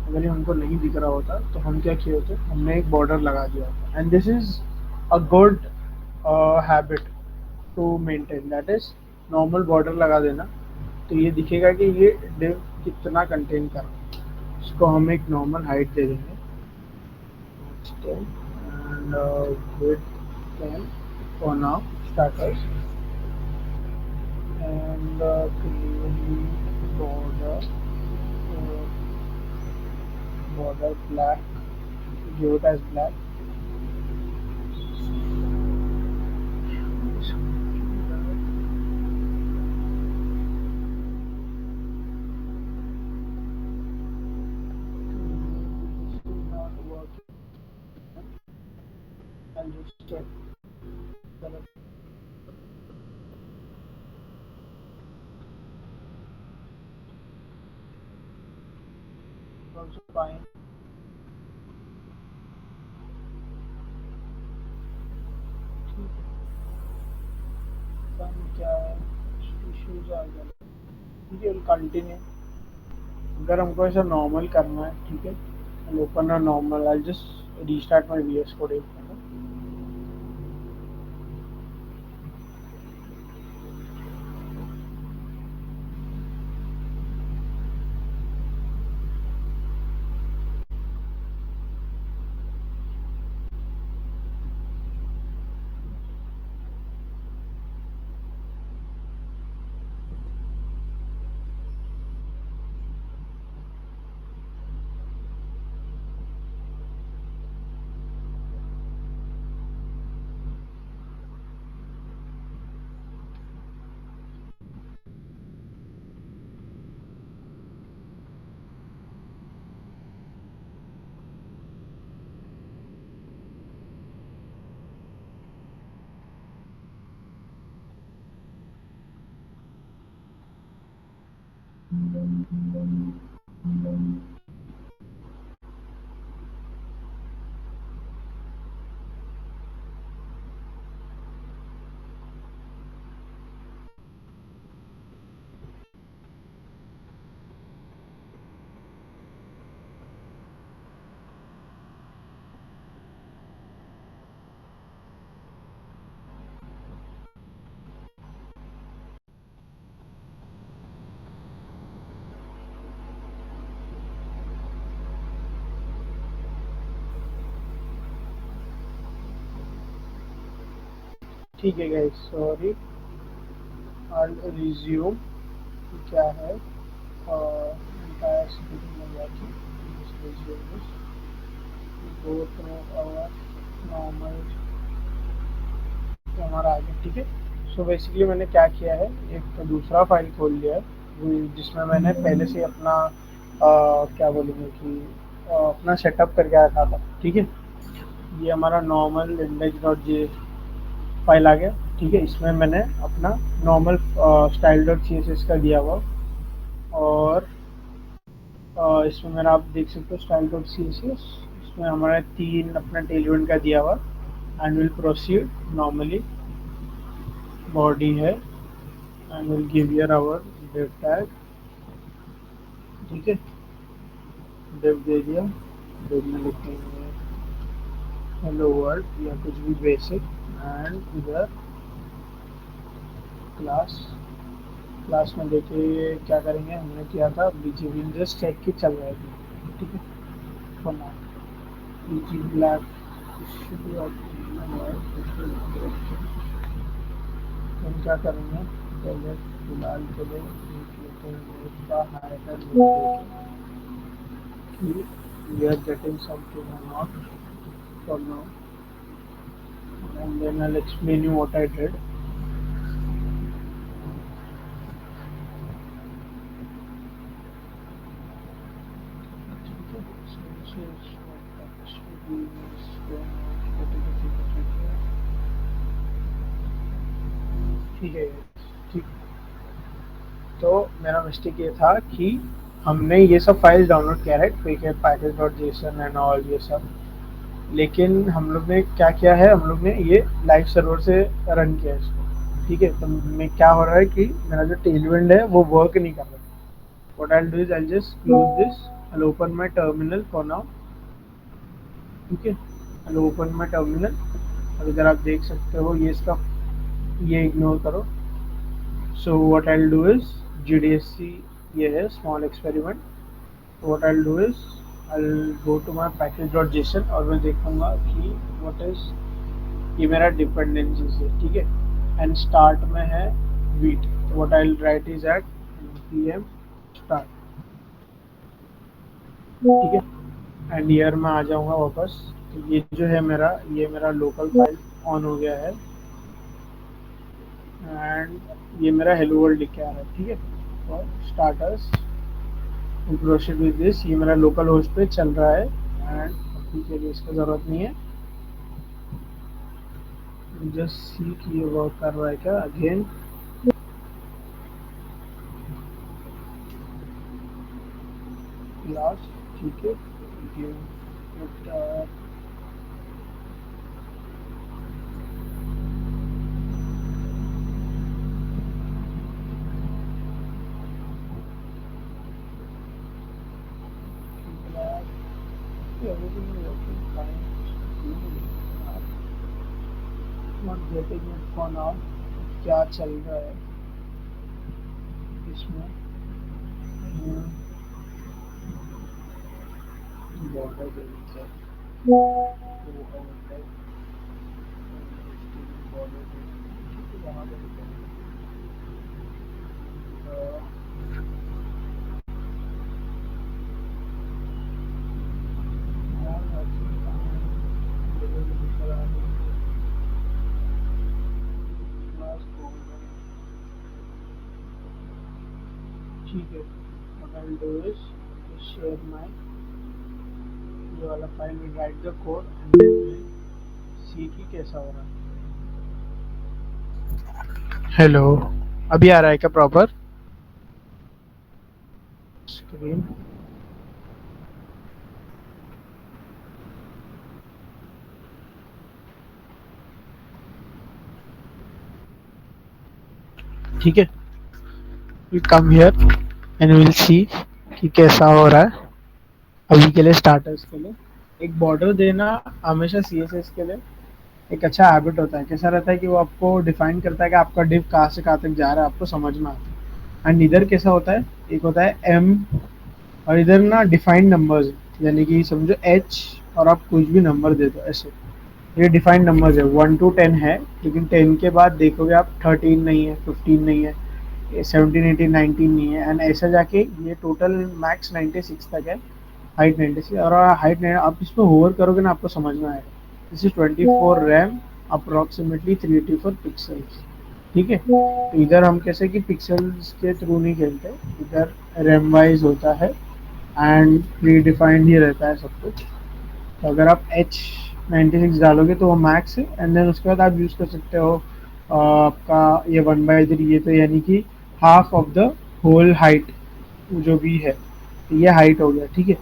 अगर ये हमको नहीं दिख रहा होता तो हम क्या किए होते, हमने एक बॉर्डर लगा दिया होता, and this is a good habit to maintain, that is normal border लगा देना, तो ये दिखेगा कि ये डिव कितना कंटेन कर रहा है। इसको हम एक नॉर्मल हाइट दे देंगे 10 and width 10 for now starters, and clearly border border black, give it as black. I'll just check the also fine. क्या है, इश्यूज आ गया, ठीक है, कंटिन्यू। अगर हमको ऐसा नॉर्मल करना है, ठीक है, open a normal, I just restart my VS code एक मिनट। ठीक है गाइस, सॉरी, आई रिज्यूम, क्या है entire speaking में जाके resume this, go to our normal, हमारा आ गया, ठीक है। सो बेसिकली मैंने क्या किया है, एक दूसरा फाइल खोल लिया है, जिसमें मैंने पहले से अपना क्या बोलेंगे कि अपना सेटअप करके रखा था, ठीक है। ये हमारा normal index dot J file आ गया, ठीक है। इसमें मैंने अपना normal style dot C S S का दिया हुआ, और इसमें मेरा आप देख सकते हो style dot C S S, इसमें हमारा 3 अपना टेलविंड का दिया हुआ, and will proceed normally, body है, and will give here our div tag, ठीक है, div दे दिया, फिर में लिखेंगे हेलो वर्ल्ड या कुछ भी बेसिक, एंड इधर क्लास। क्लास में देखिए क्या करेंगे, हमने किया था बीजी विंडोज चेक की चल रहा है, ठीक है। बना बीजी ब्लैक हम क्या करेंगे, पहले फिलहाल के लिए देख लेते हैं इसका हाइलाइटर कि we are getting something or not for now, and then I'll explain you what I did. ठीक है, ठीक। तो मेरा मिस्टेक ये था कि हमने ये सब फाइल्स डाउनलोड किया है, ठीक है, package dot JSON and all ये सब, लेकिन हम लोग ने क्या किया है, हम लोग ने ये लाइव सर्वर से रन किया है इसको, ठीक है। तो मैं क्या हो रहा है कि मेरा जो टेलविंड है वो वर्क नहीं कर रहा। What I'll do is I'll just close this. I'll open my terminal for now. ठीक है, I'll open my terminal। और इधर आप देख सकते हो ये इसका, ये इग्नोर करो। So what I'll do is GDSC ये है small experiment। So what I'll do is I'll go to my package.json और मैं देखूंगा कि what is ये मेरा dependencies है, ठीक है। And start में है wheat। So what I'll write is at npm start, ठीक है। एंड ईयर में आ जाऊंगा वापस। तो ये जो है मेरा, ये मेरा लोकल फाइल ऑन हो गया है, एंड ये मेरा हेलो वर्ल्ड लिख के आ रहा है, ठीक है। और स्टार्टर्स प्रोसीड विद दिस, ये मेरा लोकल होस्ट पे चल रहा है, एंड अभी के लिए इसका ज़रूरत नहीं है। जस्ट सी कि ये वर्क कर रहा है क्या अगेन। लास्ट, ठीक है। everything is working fine, not getting it for now। क्या चल रहा है इसमें, बॉर्डर दे देते हैं, वहाँ पे ठीक है। what I'll do is share my ये वाला फाइल में write the code and then see की कैसा हो रहा है। हेलो, अभी आ रहा है क्या प्रॉपर स्क्रीन? ठीक है, we come here and will see कि कैसा हो रहा है। अभी के लिए स्टार्टर्स के लिए एक बॉर्डर देना हमेशा CSS के लिए एक अच्छा हैबिट होता है। कैसा रहता है कि वो आपको डिफाइन करता है कि आपका डिव कहाँ से कहाँ तक जा रहा है, आपको समझ में आता है। एंड इधर कैसा होता है, एक होता है M और इधर ना डिफाइंड नंबर्स, यानी कि समझो H और आप कुछ भी नंबर दे दो ऐसे, ये डिफाइंड नंबर्स है 1 to 10 है, लेकिन 10 के बाद देखोगे आप 13 नहीं है, 15 नहीं है, 17 18 19 नहीं है, एंड ऐसा जाके ये टोटल मैक्स 96 तक है, हाइट 96। और हाइट आप इस पर होवर करोगे ना आपको समझ में आएगा। This is 24 RAM approximately 384 pixels, ठीक है। तो इधर हम कैसे कि पिक्सल्स के थ्रू नहीं खेलते, इधर रैम वाइज होता है एंड प्री डिफाइंड ही रहता है सब कुछ। तो अगर आप H96 डालोगे तो वो मैक्स है, एंड देन उसके बाद आप यूज़ कर सकते हो आपका ये 1/3, ये तो यानी कि half of the whole height जो भी है, तो ये हाइट हो गया, ठीक है।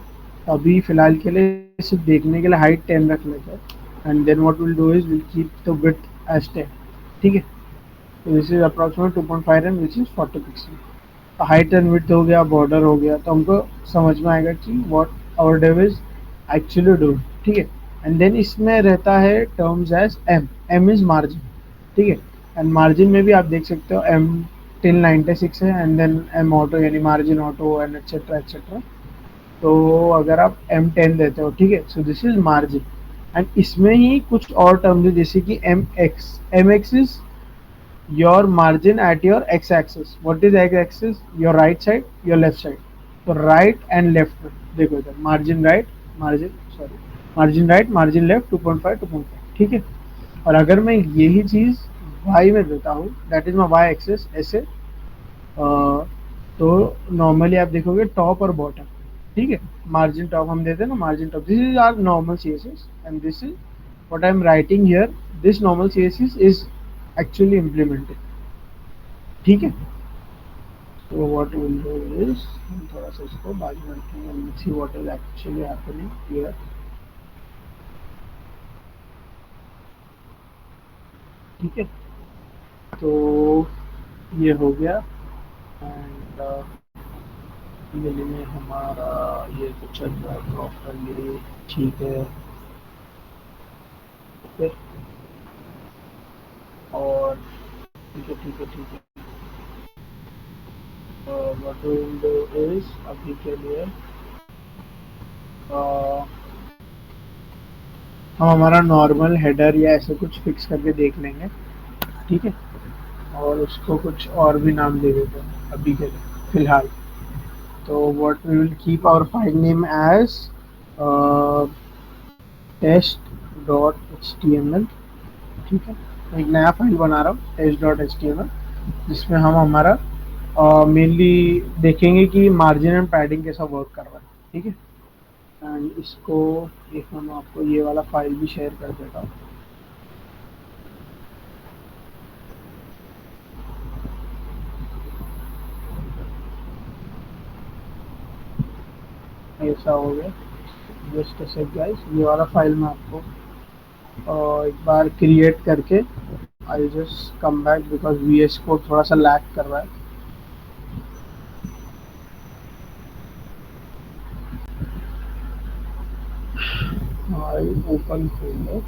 तो अभी फ़िलहाल के लिए सिर्फ देखने के लिए हाइट 10 रख लेते हैं, and then what will do is will keep the width as 10, ठीक है। तो this is approximate 2.5 em which is 40 pixel. Height and width हो गया, बॉर्डर हो गया, तो हमको समझ में आएगा कि what our div is actually do, ठीक है। एंड देन इसमें रहता है terms as M, M is margin, ठीक है। एंड मार्जिन में भी आप देख सकते हो एम टिल 96 है, एंड देन एम ऑटो यानी margin auto and etcetera etcetera. तो अगर आप M10 देते हो, ठीक है, so this is margin. And इसमें ही कुछ और टर्म्स है जैसे कि M X is your margin at your x axis. What is x axis? Your right side, your left side. तो राइट एंड लेफ्ट, देखो इधर margin right, margin sorry, margin right margin left 2.5 2.5, ठीक है। और अगर मैं यही चीज y में देता हूँ, that is my Y axis ऐसे, तो नॉर्मली आप देखोगे टॉप और बॉटम, ठीक है। मार्जिन टॉप हम देते हैं ना, margin top, this is our normal C S S and this is what I'm writing here. This normal CSS is actually implemented, ठीक है। तो व्हाट विल डू इज, हम थोड़ा सा इसको बाजू में रखेंगे and see what is actually happening here, ठीक है। तो ये हो गया। एंड ये में हमारा ये तो चल रहा है प्रॉपरली, ठीक है। फिर और ठीक है ठीक है ठीक है। व्हाट विल डू इज, अभी के लिए uh, हम हमारा नॉर्मल हेडर या ऐसे कुछ फिक्स करके देख लेंगे, ठीक है। और उसको कुछ और भी नाम दे देते हैं अभी के लिए फिलहाल। तो what we will keep our file name as test dot H T M L, ठीक है। एक नया फाइल बना रहा हूँ test dot H T M L, जिसमें हम हमारा मेनली देखेंगे कि मार्जिन एंड पैडिंग कैसा वर्क कर रहा है, ठीक है। एंड इसको एक मैं आपको ये वाला फाइल भी शेयर कर देता हूँ। ऐसा हो गया, जस्ट अ सेक गाइस, ये वाला फाइल मैं आपको एक बार क्रिएट करके I just come back because V S code थोड़ा सा लैग कर रहा है। I open folder,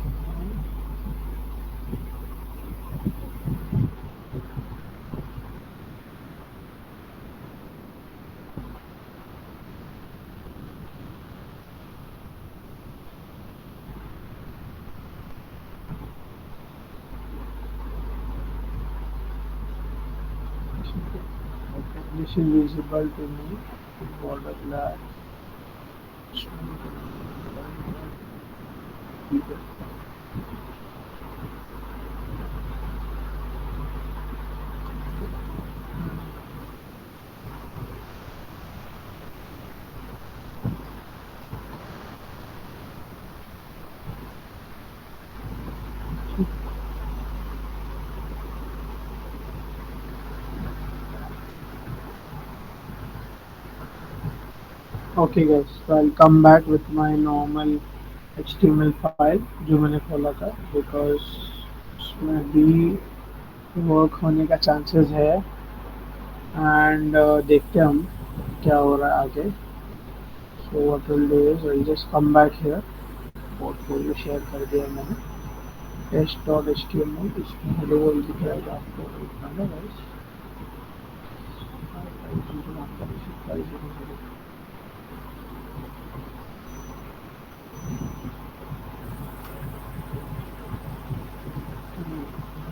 this is visible to me, border lag, ठीक है। Okay guys, so I come back with my normal HTML file जो मैंने खोला था, बिकॉज उसमें भी वर्क होने का चांसेस है। एंड देखते हैं हम क्या हो रहा है आगे। So what will do is I just come back here, portfolio share कर दिया मैंने test dot H T M L, इसमें हेलो वर्ल्ड दिख जाएगा आपको, एक minute guys.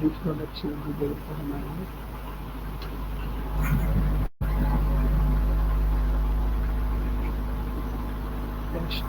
This dot H T M L हमारे टेस्ट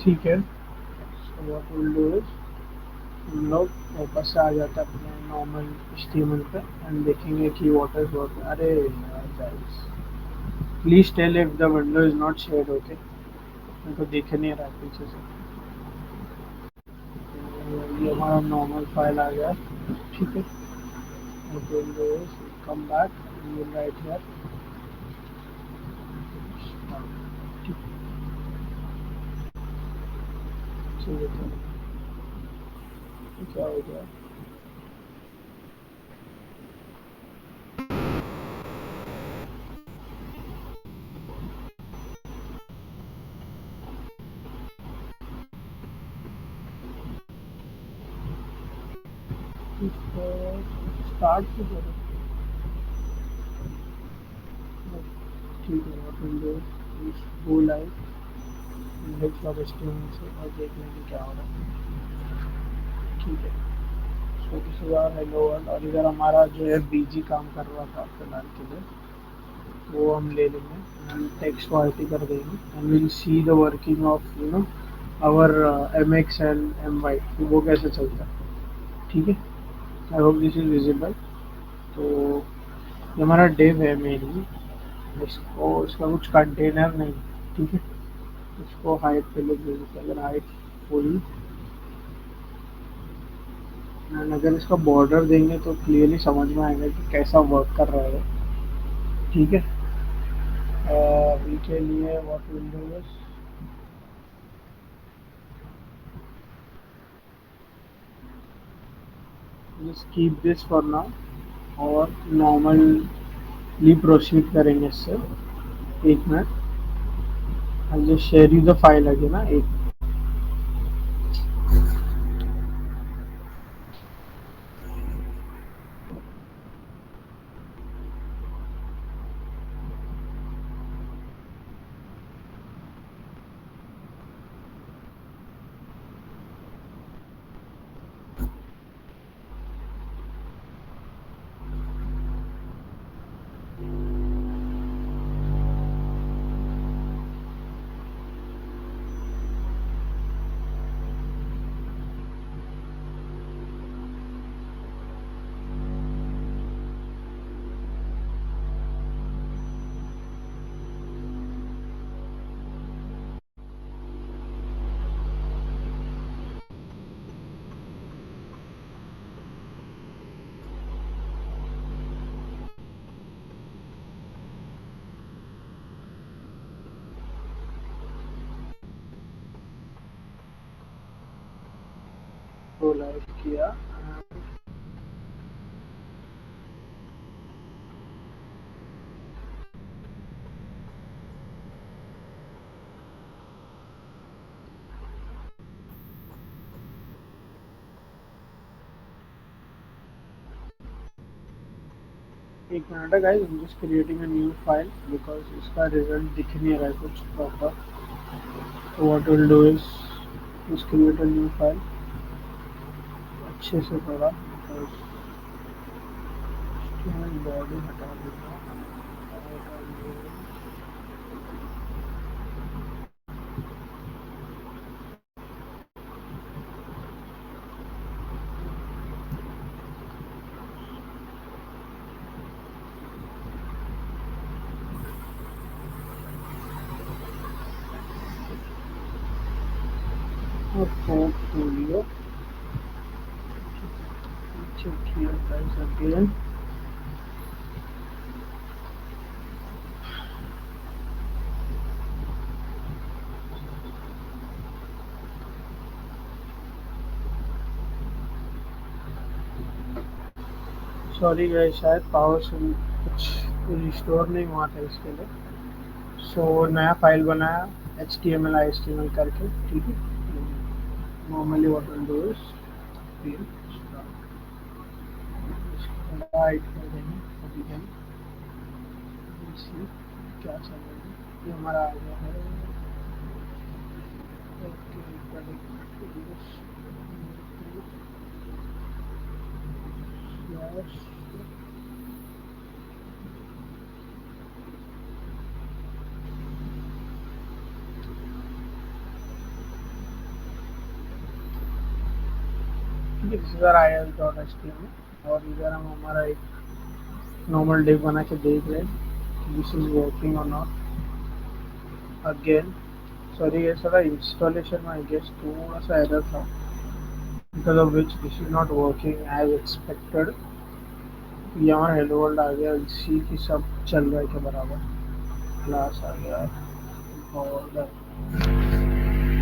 ठीक है, so what we'll do is हम लोग वापस से आ जाते हैं अपने नॉर्मल HTML पे एंड देखेंगे कि व्हाट इज वर्क। अरे यार guys, please tell if the window is not shared. Okay, मेरे को दिख नहीं रहा है पीछे से। तो ये हमारा नॉर्मल फाइल आ गया। ठीक है, what we'll do is we'll come back and we'll write here start। ठीक है, चलिए तो क्या हो गया। स्टार्ट से करो। ठीक है, what we'll do is go live index of HTML से और देख लेंगे क्या हो रहा है। ठीक है, so this is our hello world. और इधर हमारा जो है बीजी काम कर रहा था फिलहाल के लिए, वो हम ले लेंगे एंड टेक्स्ट को आईटी कर देंगे and will see the working of our MX and MY कि वो कैसे चलता है। ठीक है, I hope this is visible. तो ये हमारा डिव है मेनली, इसका कुछ कंटेनर नहीं। ठीक है, इसको हाइट पे लिख देंगे। अगर हाइट फुल एंड अगर इसका बॉर्डर देंगे तो क्लियरली समझ में आएगा कि कैसा वर्क कर रहा है। ठीक है, अभी के लिए what will do is just keep this for now और नॉर्मली प्रोसीड करेंगे इससे। एक minute, I just share you the file again ना। एक को लाइव किया। एक मिनट है guys, I am just creating a new file because इसका रिजल्ट दिख नहीं रहा है कुछ प्रॉपर। तो what will do is just create a new file अच्छे से थोड़ा, बिकॉज बॉडी हटा देता हूँ। portfolio. Check here guys again. Sorry guys, शायद पावर से कुछ रिस्टोर नहीं हुआ था इसके लिए। सो नया फाइल बनाया HTML HTML करके। ठीक है, normally what will do is hide कर देंगे। अभी हम क्या चल रहा है, ये हमारा आ गया है। है, दिस इज आवर is और इधर हम हमारा एक नॉर्मल डिव बना के देख रहे हैं दिस इज वर्किंग और नॉट। अगेन सॉरी, ये सारा इंस्टॉलेशन में आई गेस थोड़ा सा एरर था, because of which this is not working as expected। यहाँ हेलो वर्ल्ड आ गया, इसी की सब चल रहा है के बराबर, क्लास आ गया बॉर्डर,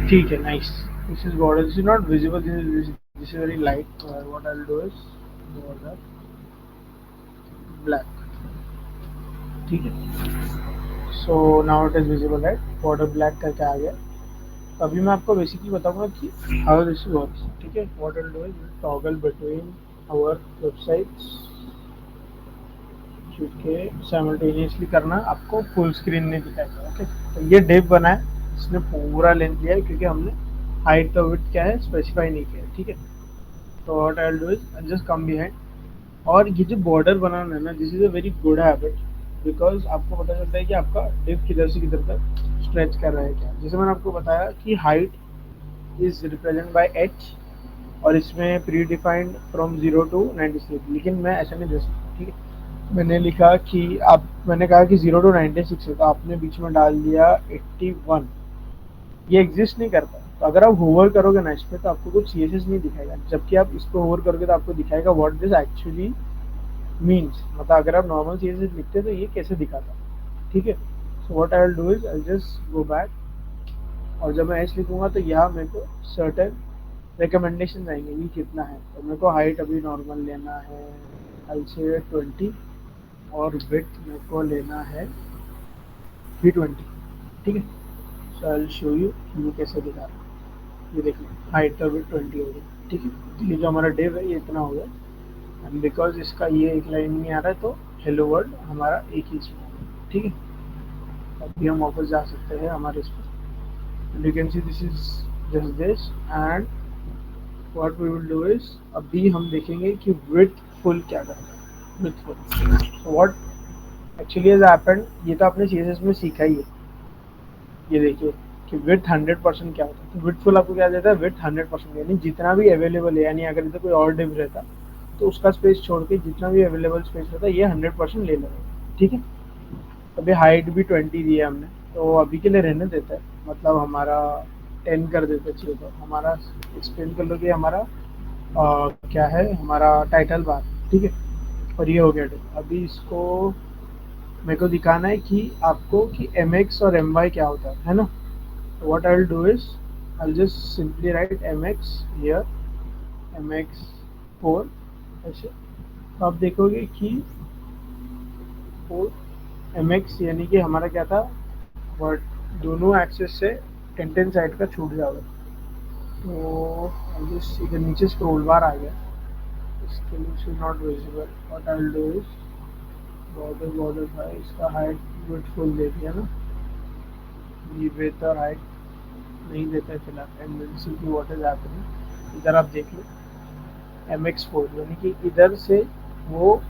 ठीक है, nice. This is border, this is not visible, this is very light. What I will do is border black, ठीक है। So now it is visible right, border black करके आ गया। अभी मैं आपको बेसिकली बताऊंगा कि हाउ दिस वर्क्स, ठीक है। What I will do is toggle between our websites, क्योंकि साइमल्टेनियसली करना आपको फुल स्क्रीन नहीं दिखाएगा, ओके। तो ये डिव बना है, इसने पूरा लेंथ लिया है क्योंकि हमने हाइट का विड्थ क्या है स्पेसिफाई नहीं किया, ठीक है। तो what I will do is I just come behind, और ये जो बॉर्डर बनाना है ना, this is a very good habit, because आपको पता चलता है कि आपका डिव किधर से किधर तक स्ट्रेच कर रहा है क्या। जैसे मैंने आपको बताया कि height is represent by H, और इसमें प्री डिफाइंड फ्रॉम 0 to 96, लेकिन मैं ऐसा नहीं दे सकता, ठीक है। मैंने लिखा कि आप, मैंने कहा कि 0 to 96 है, तो आपने बीच में डाल दिया 81, ये एग्जिस्ट नहीं करता। तो अगर आप होवर करोगे ना इस पे, तो आपको कुछ सीएसएस नहीं दिखाएगा, जबकि आप इस पे होवर करोगे तो आपको दिखाएगा व्हाट दिस एक्चुअली मीन्स, मतलब अगर आप नॉर्मल सीएसएस लिखते तो ये कैसे दिखाता, ठीक है। So what I will do is I just go back, और जब मैं एच लिखूंगा तो यहाँ मेरे को सर्टेन रिकमेंडेशन आएंगे ये कितना है। तो मेरे को हाइट अभी नॉर्मल लेना है, आई से 20, और विड्थ मेरे को लेना है भी 20, ठीक है। सो आई शो यू कि ये कैसे दिखा रहा है। ये देखिए हाइट का विड्थ 20 हो गई, ठीक है। तो ये जो हमारा डिव है ये इतना हो गया, एंड बिकॉज इसका ये एक लाइन नहीं आ रहा है तो हेलो वर्ल्ड हमारा एक ही इसमें हो गया, ठीक है। अभी हम वापस जा सकते हैं हमारे इस पर, you can see this is just this, and what we will do is अभी हम देखेंगे कि विड्थ फुल क्या करता है, width full. So what actually has happened, ये तो आपने सीएसएस में सीखा ही है। ये देखिए कि विड्थ 100% क्या होता है, तो विड्थ फुल आपको क्या देता है, विड्थ 100%, यानी जितना भी अवेलेबल है, यानी अगर इधर कोई और डिव रहता तो उसका स्पेस छोड़ के जितना भी अवेलेबल स्पेस रहता है ये 100% ले लेगा, ठीक है। अभी हाइट भी 20 दी है हमने, तो अभी के लिए रहने देता है, मतलब हमारा 10 कर देते चाहिए। तो हमारा एक्सप्लेन कर लो कि हमारा क्या है, हमारा टाइटल बार, ठीक है। और ये हो गया डिव। अभी इसको मेरे को दिखाना है कि आपको कि mx और my क्या होता है ना। तो what I will do is I will just simply write mx here, mx4 ऐसे। तो आप देखोगे कि 4 mx यानी कि हमारा क्या था, बट दोनों एक्सेस से 10 साइड का छूट जाएगा। तो जस्ट इधर नीचे स्क्रॉल बार आ गया, इसके लिए not visible. What I will do is border था, इसका हाइट विड्थ फुल दे दिया ना, ये विड्थ और हाइट नहीं देता है फिलहाल, एंड विल सी की व्हाट इज हैपनिंग। इधर आप देख लो mx4 यानी कि इधर से वो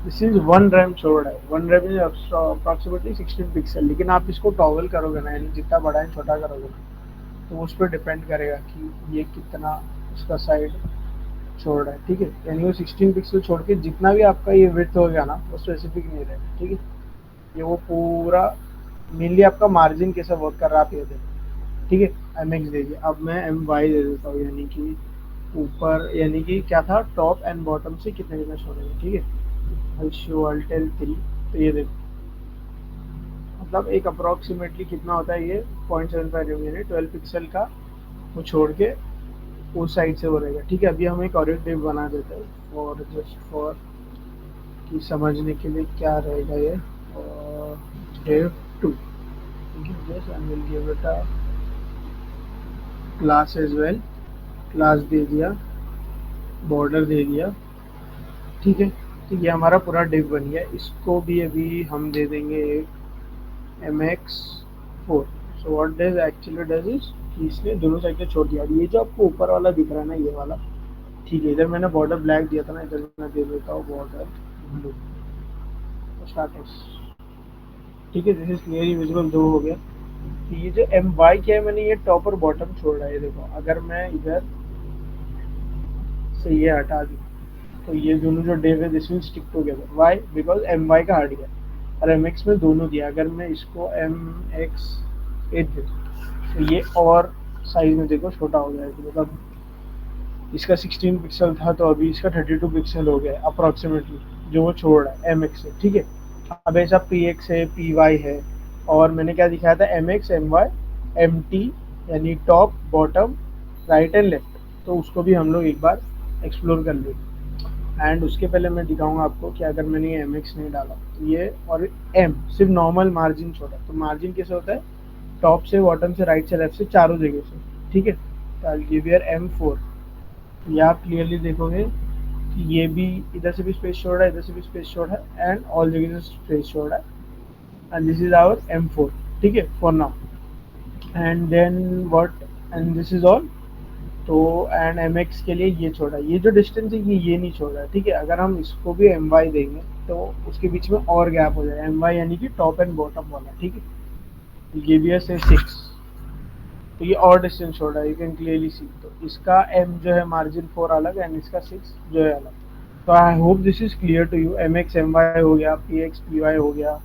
दिस इज 1 रैम छोड़ रहा है, 1 रैम इज अप्रॉक्सीमेटली 16 पिक्सल, लेकिन आप इसको टॉगल करोगे ना, यानी जितना बड़ा है छोटा करोगे ना, तो उस पर डिपेंड करेगा कि ये कितना उसका साइड छोड़ रहा है, ठीक है। यानी वो 16 पिक्सल छोड़ के जितना भी आपका ये विड्थ हो गया ना वो स्पेसिफिक नहीं रहेगा, ठीक है। ये वो पूरा मेनली आपका मार्जिन कैसा वर्क कर रहा है आप ये देखो, ठीक है। एम एक्स दे दिया, अब मैं एम वाई दे देता हूँ, यानी कि ऊपर, यानी कि क्या था टॉप एंड बॉटम से कितने कितना छोड़ेगा, ठीक है। आई शो अल्टेल 3, तो ये देखो मतलब एक अप्रोक्सीमेटली कितना होता है ये 0.75 यानी 12 पिक्सल का वो छोड़ के उस साइड से वो रहेगा, ठीक है। अभी हम एक और डिव बना देते हैं और जस्ट फॉर कि समझने के लिए क्या रहेगा ये, div 2, yes, and we'll give it a class as well, class दे दिया, बॉर्डर दे दिया, ठीक है। तो ये हमारा पूरा डिव बन गया, इसको भी अभी हम दे देंगे एक mx4। So what does actually does is कि इसने दोनों साइड से छोड़ दिया। ये जो आपको ऊपर वाला दिख रहा है ना ये वाला, ठीक है, इधर मैंने बॉर्डर ब्लैक दिया था ना, इधर मैं दे देता हूँ बॉर्डर ब्लू स्टार्टर्स, ठीक है। दिस इज क्लियरली विजिबल, 2 हो गया। तो ये जो एम वाई क्या है, मैंने ये टॉप और बॉटम छोड़ रहा है, देखो अगर मैं इधर से ये हटा दी, तो ये दोनों जो डिव है this will stick together. Why? Because M Y का हट गया और एम एक्स में दोनों दिया। अगर मैं इसको एम एक्स एट दे दूँ तो ये और साइज में देखो छोटा हो जाएगा, मतलब इसका 16 पिक्सल था तो अभी इसका 32 पिक्सल हो गया अप्रॉक्सीमेटली, जो वो छोड़ रहा है एम एक्स से। ठीक है, अब ऐसा पी एक्स है, पी वाई है, और मैंने क्या दिखाया था, M X, M Y, M T, यानी top, bottom, right and left. तो उसको भी हम लोग एक बार एक्सप्लोर कर लेंगे। एंड उसके पहले मैं दिखाऊंगा आपको कि अगर मैंने ये एम एक्स नहीं डाला तो ये, और एम सिर्फ नॉर्मल मार्जिन छोड़ा, तो मार्जिन कैसे होता है, टॉप से, बॉटम से, राइट से, लेफ्ट से, चारों जगह से। ठीक है, तो आई गिव हियर M4। ये आप क्लियरली देखोगे कि ये भी इधर से भी स्पेस छोड़ रहा है, इधर से भी स्पेस छोड़ रहा है, एंड ऑल जगह से स्पेस छोड़ रहा है। And this is our M4। ठीक है, for now. And then what, and this is all. तो एंड एम एक्स के लिए ये छोड़ा, ये जो डिस्टेंस है ये नहीं छोड़ रहा है। ठीक है, अगर हम इसको भी एम वाई देंगे तो उसके बीच में और गैप हो जाएगा, एम वाई यानी कि टॉप एंड बॉटम वाला। ठीक है, ये भी है से 6, तो ये और डिस्टेंस छोड़ रहा है, यू कैन क्लियरली सी। तो इसका एम जो है मार्जिन 4 अलग, एंड इसका 6 जो है अलग। तो I hope this is clear to you. M X M Y हो गया, पी एक्स पी वाई हो गया,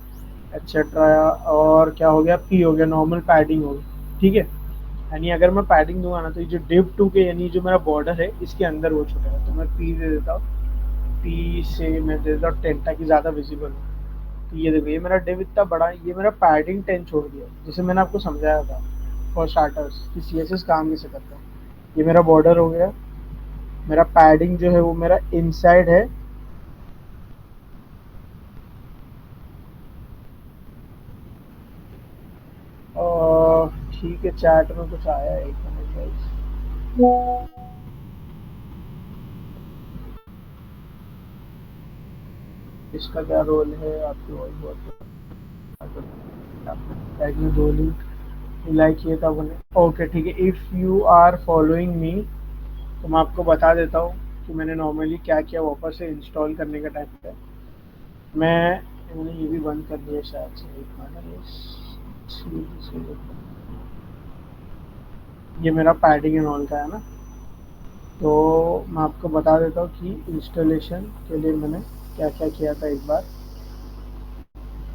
एक्सेट्रा। और क्या हो गया, पी हो गया, नॉर्मल पैडिंग हो गई। ठीक है, यानी अगर मैं पैडिंग दूंगा ना तो ये जो डिव टू के यानी जो मेरा बॉर्डर है इसके अंदर वो छूटेगा, तो मैं पी दे देता हूँ, पी से मैं दे देता हूँ 10 ताकि ज़्यादा विजिबल हो। तो ये देखो, ये मेरा डिव इतना बड़ा है, ये मेरा पैडिंग 10 छोड़ दिया, जैसे मैंने आपको समझाया था फॉर स्टार्टर्स कि सी एस एस काम कैसे करता है। ये मेरा बॉर्डर हो गया, मेरा पैडिंग जो है वो मेरा इनसाइड है, और ठीक है, चैट में कुछ आया है, एक मिनट गाइस। इसका क्या रोल है आपकी वॉइस बहुत लाइक में दो लिंक लाइक किए था बोले। ओके ठीक है, if you are following me तो मैं आपको बता देता हूँ कि मैंने नॉर्मली क्या किया वापस से इंस्टॉल करने का टाइम पे। मैंने ये भी बंद कर दिया शायद से, एक मिनट। ये मेरा पैडिंग एंड ऑल का है ना, तो मैं आपको बता देता हूँ कि इंस्टॉलेशन के लिए मैंने क्या क्या किया था। एक बार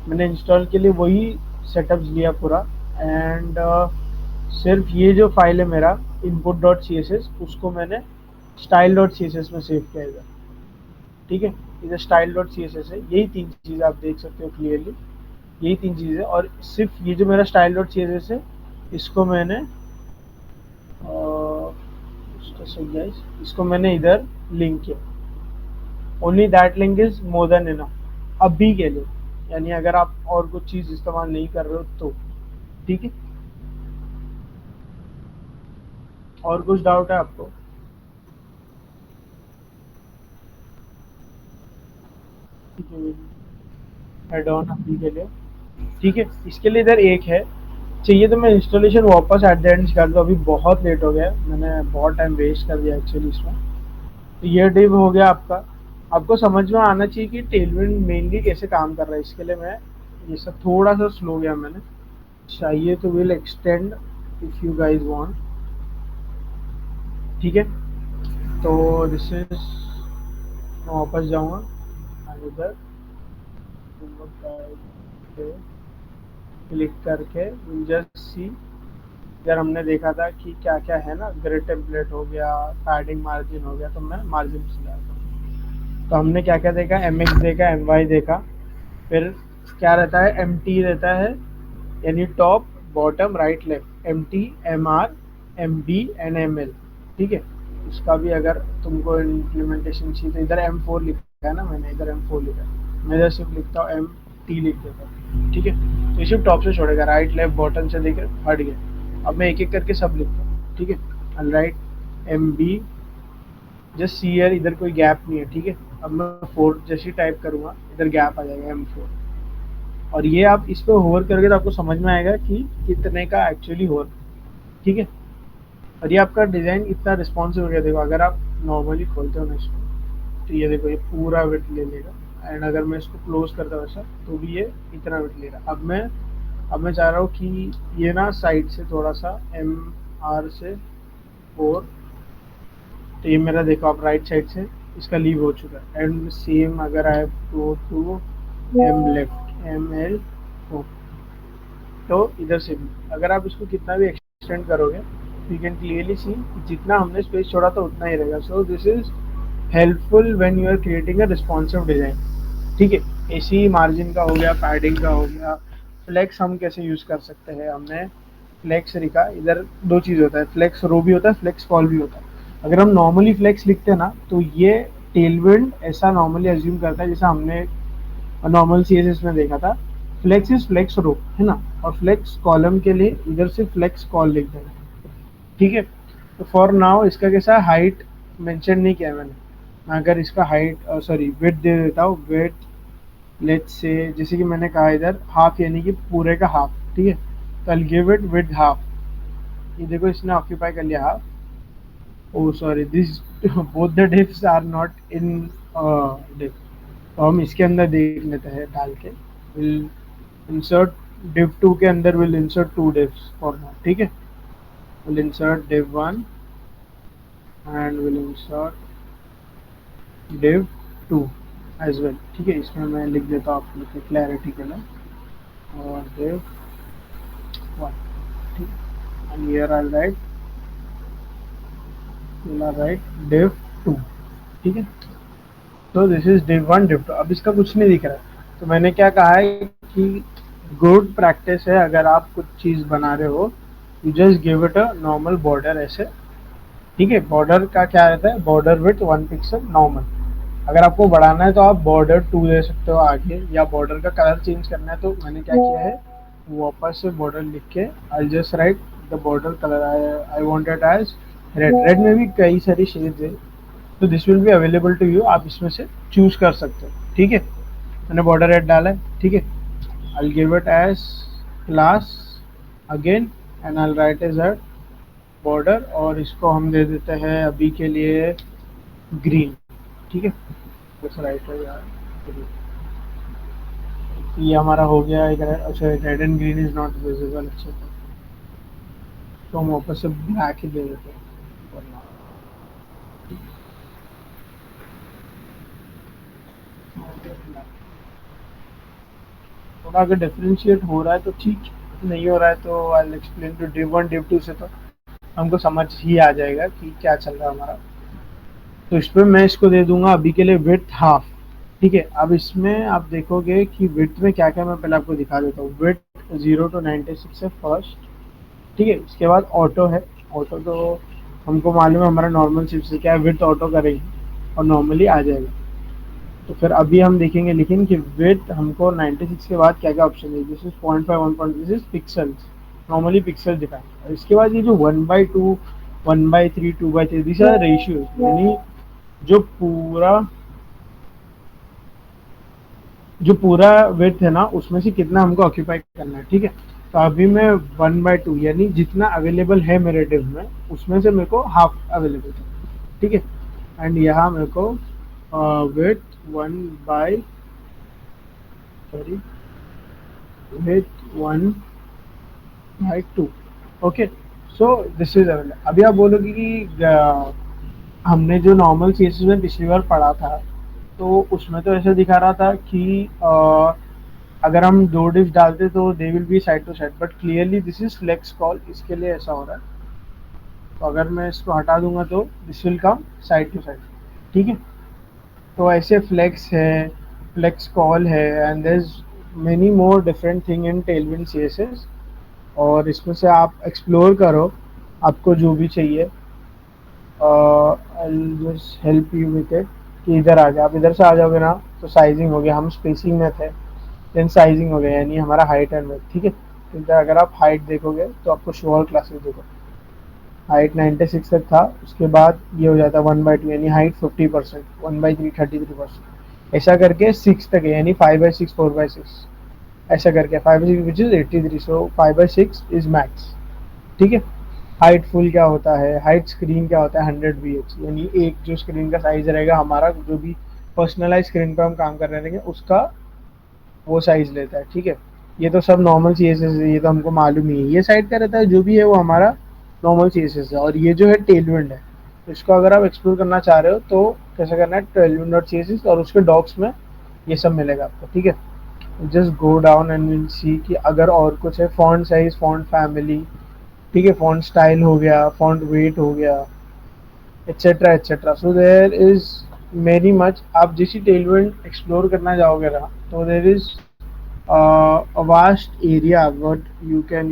मैंने इंस्टॉल के लिए वही सेटअप्स लिया पूरा, एंड सिर्फ ये जो फाइल है मेरा input dot C S S, उसको मैंने style dot C S S में सेव किया था। ठीक है, इधर style dot C S S है, यही तीन चीज़ें आप देख सकते हो क्लियरली, यही तीन चीज़ें। और सिर्फ ये जो मेरा style dot C S S है इसको मैंने इसको मैंने इधर लिंक किया। Only that link is more than enough अभी के लिए, यानी अगर आप और कुछ चीज़ इस्तेमाल नहीं कर रहे हो तो। ठीक है, और कुछ डाउट है आपको? एड ऑन अभी के लिए ठीक है, इसके लिए इधर एक है चाहिए, तो मैं इंस्टॉलेशन वापस एट द एंड कर दूँ, अभी बहुत लेट हो गया, मैंने बहुत टाइम वेस्ट कर दिया एक्चुअली इसमें। तो ये डिव हो गया आपका। आपको समझ में आना चाहिए कि टेलविंड मेनली कैसे काम कर रहा है, इसके लिए मैं ये सब थोड़ा सा स्लो गया मैंने, चाहिए तो will extend if you guys want. ठीक है, तो दिस इज, मैं वापस जाऊँगा इधर, क्लिक करके विल जस्ट सी। यार हमने देखा था कि क्या क्या है ना, ग्रिड टेम्पलेट हो गया, पैडिंग मार्जिन हो गया, तो मैं मार्जिन से जाता हूँ। तो हमने क्या क्या देखा, एम एक्स देखा, एम वाई देखा, फिर क्या रहता है, एम टी रहता है, यानी top, bottom, right, left, M T, M R, M B and M L. ठीक है, इसका भी अगर तुमको इम्प्लीमेंटेशन चाहिए तो इधर M4 लिखा है ना, मैंने इधर M4 लिखा है, मैं इधर सिर्फ लिखता हूँ एम टी लिख देता हूँ। ठीक है, तो ये सिर्फ टॉप से छोड़ेगा, राइट लेफ्ट बॉटम से देकर हट गया। अब मैं एक एक करके सब लिखता हूँ। ठीक है, right M B, just see here, इधर कोई गैप नहीं है। ठीक है, अब मैं 4 जैसी टाइप करूँगा इधर गैप आ जाएगा M4। और ये आप इस पर होवर करोगे तो आपको समझ में आएगा कि कितने का एक्चुअली हो। ठीक है, और ये आपका डिज़ाइन इतना रिस्पॉन्सिव हो गया, देखो अगर आप नॉर्मली खोलते हो ना इसको, तो ये देखो ये पूरा विड्थ ले लेगा, एंड अगर मैं इसको क्लोज करता हूँ ऐसा तो भी ये इतना विड्थ ले रहा। अब मैं चाह रहा हूँ कि ये ना साइड से थोड़ा सा M R से 4 तो ये मेरा देखो आप राइट साइड से इसका लीव हो चुका है। एंड सेम अगर I go to M left M L O, तो इधर से भी अगर आप इसको कितना भी एक्सटेंड करोगे यू कैन क्लियरली सी जितना हमने स्पेस छोड़ा था उतना ही रहेगा। So this is helpful when you are creating a responsive design. ठीक है, एसी मार्जिन का हो गया, पैडिंग का हो गया। फ्लेक्स हम कैसे यूज कर सकते हैं, हमने फ्लेक्स लिखा, इधर दो चीज होता है, फ्लेक्स रो भी होता है, फ्लेक्स कॉल भी होता है। अगर हम नॉर्मली फ्लेक्स लिखते हैं ना तो ये टेलविंड ऐसा नॉर्मली अज्यूम करता है जैसा हमने नॉर्मल सीएसएस में देखा था, फ्लेक्स इज फ्लेक्स रो है ना, और फ्लेक्स कॉलम के लिए इधर से फ्लेक्स कॉल लिख देना। ठीक है, तो फॉर नाउ इसका कैसा हाइट मेंशन नहीं किया मैंने। मैं अगर इसका हाइट सॉरी विड्थ दे देता हूँ, विड्थ लेट्स से जैसे कि मैंने कहा इधर हाफ यानी कि पूरे का हाफ। ठीक है, तो I give it with half. ये देखो इसने ऑक्यूपाई कर लिया half. Oh sorry this both the divs are not in div, तो हम इसके अंदर देख लेते हैं डाल के। विल इंसर्ट div 2 के अंदर will insert two divs for now. ठीक है, will insert div 1 and will insert div 2 as well. ठीक है, इसमें मैं लिख देता हूँ आप लोग की क्लैरिटी के लिए, और div 1। ठीक है, and here I right div 2। ठीक है, तो दिस इज div 1 div 2। अब इसका कुछ नहीं दिख रहा है, तो मैंने क्या कहा है कि गुड प्रैक्टिस है अगर आप कुछ चीज़ बना रहे हो, you just give it a normal border ऐसे। ठीक है, बॉर्डर का क्या रहता है, बॉर्डर विथ 1 पिक्सल नॉर्मल। अगर आपको बढ़ाना है तो आप बॉर्डर 2 दे सकते हो आगे, या बॉर्डर का कलर चेंज करना है तो मैंने क्या किया है, वापस से बॉर्डर लिख के I just write the border colour I want it as red. Red में भी कई सारी शेड्स है, तो this will be available to you, आप इसमें से चूज कर सकते हो। ठीक है, मैंने बॉर्डर रेड डाला है। ठीक है, I give it as class again and I write as at border, और इसको हम दे देते हैं अभी के लिए ग्रीन। ठीक है, बस राइट है यार, ये हमारा हो गया एक। अच्छा, red and green is not visible. अच्छा, तो हम वापस से ब्लैक ही दे देते हैं। थोड़ा अगर डिफ्रेंशिएट हो रहा है तो ठीक, नहीं हो रहा है तो I explain to div 1 div 2 से तो हमको समझ ही आ जाएगा कि क्या चल रहा है हमारा। तो इस पर मैं इसको दे दूंगा अभी के लिए विड्थ हाफ। ठीक है, अब इसमें आप देखोगे कि विड्थ में क्या क्या, मैं पहले आपको दिखा देता हूँ। विड्थ 0 to 96 है फर्स्ट। ठीक है, इसके बाद ऑटो है। ऑटो तो हमको मालूम है हमारा नॉर्मल शिफ्ट से क्या है, विड्थ ऑटो करेंगे और नॉर्मली आ जाएगा। तो फिर अभी हम देखेंगे लेकिन कि विड्थ हमको 96 के बाद क्या क्या ऑप्शन है। This is 0.5 1. This is pixels, normally pixel दिखाएंगे। और इसके बाद ये जो 1/2 1/3 2/3 दिस आर रेशियोज, यानी जो पूरा जो पूरा विड्थ है ना उसमें से कितना हमको ऑक्यूपाई करना है। ठीक है, तो अभी मैं 1/2 यानी जितना अवेलेबल है मेरे डिव में उसमें से मेरे को हाफ अवेलेबल है। ठीक है, एंड यहाँ मेरे को width 1 sorry width 1/2। Okay, so this is available. अभी आप बोलोगे कि हमने जो नॉर्मल केसेस में पिछली बार पढ़ा था तो उसमें तो ऐसे दिखा रहा था कि अगर हम दो डिव्स डालते तो they will be side to side, but clearly this is flex col, इसके लिए ऐसा हो रहा है। तो अगर मैं इसको हटा दूंगा तो this will come side to side. ठीक है, तो ऐसे फ्लेक्स है, फ्लेक्स कॉल है, and there is many more different thing in Tailwind CSS. और इसमें से आप एक्सप्लोर करो, आपको जो भी चाहिए। I just help you with it कि इधर आ जाए। आप इधर से आ जाओगे ना तो साइजिंग हो गया, हम स्पेसिंग में थे, देन साइजिंग हो गया यानी हमारा हाइट एंड वेट। ठीक है, तो इधर अगर आप हाइट देखोगे तो आपको शोअर क्लासेस देखो, हाइट 96 तक था, उसके बाद ये हो जाता है 1/2 यानी हाइट 50%, 1/3 33%, ऐसा करके 6 तक है यानी 5/6 4/6, ऐसा करके 5/6 which is 83। So 5/6 is max. ठीक है, हाइट फुल क्या होता है, हाइट स्क्रीन क्या होता है, 100 VH यानी एक जो स्क्रीन का साइज रहेगा हमारा, जो भी पर्सनलाइज स्क्रीन पर हम काम कर रहे रहेंगे उसका वो साइज लेता है। ठीक है, ये तो सब नॉर्मल सी एस एस है, ये तो हमको मालूम ही है। ये साइड का रहता है जो भी है वो हमारा नॉर्मल सी एस एस है, और ये जो है टेलविंड है। इसको अगर आप एक्सप्लोर करना चाह रहे हो तो कैसे करना है, 12 और उसके डॉक्स में ये सब मिलेगा आपको, ठीक है। Just go down and will see कि अगर और कुछ है, फॉन्ट साइज, फॉन्ट फैमिली, ठीक है, फॉन्ट स्टाइल हो गया, फॉन्ट वेट हो गया, etcetera etcetera. So there is very much. आप जिस टेलविंड एक्सप्लोर करना जाओगे ना, तो there is a vast area what you can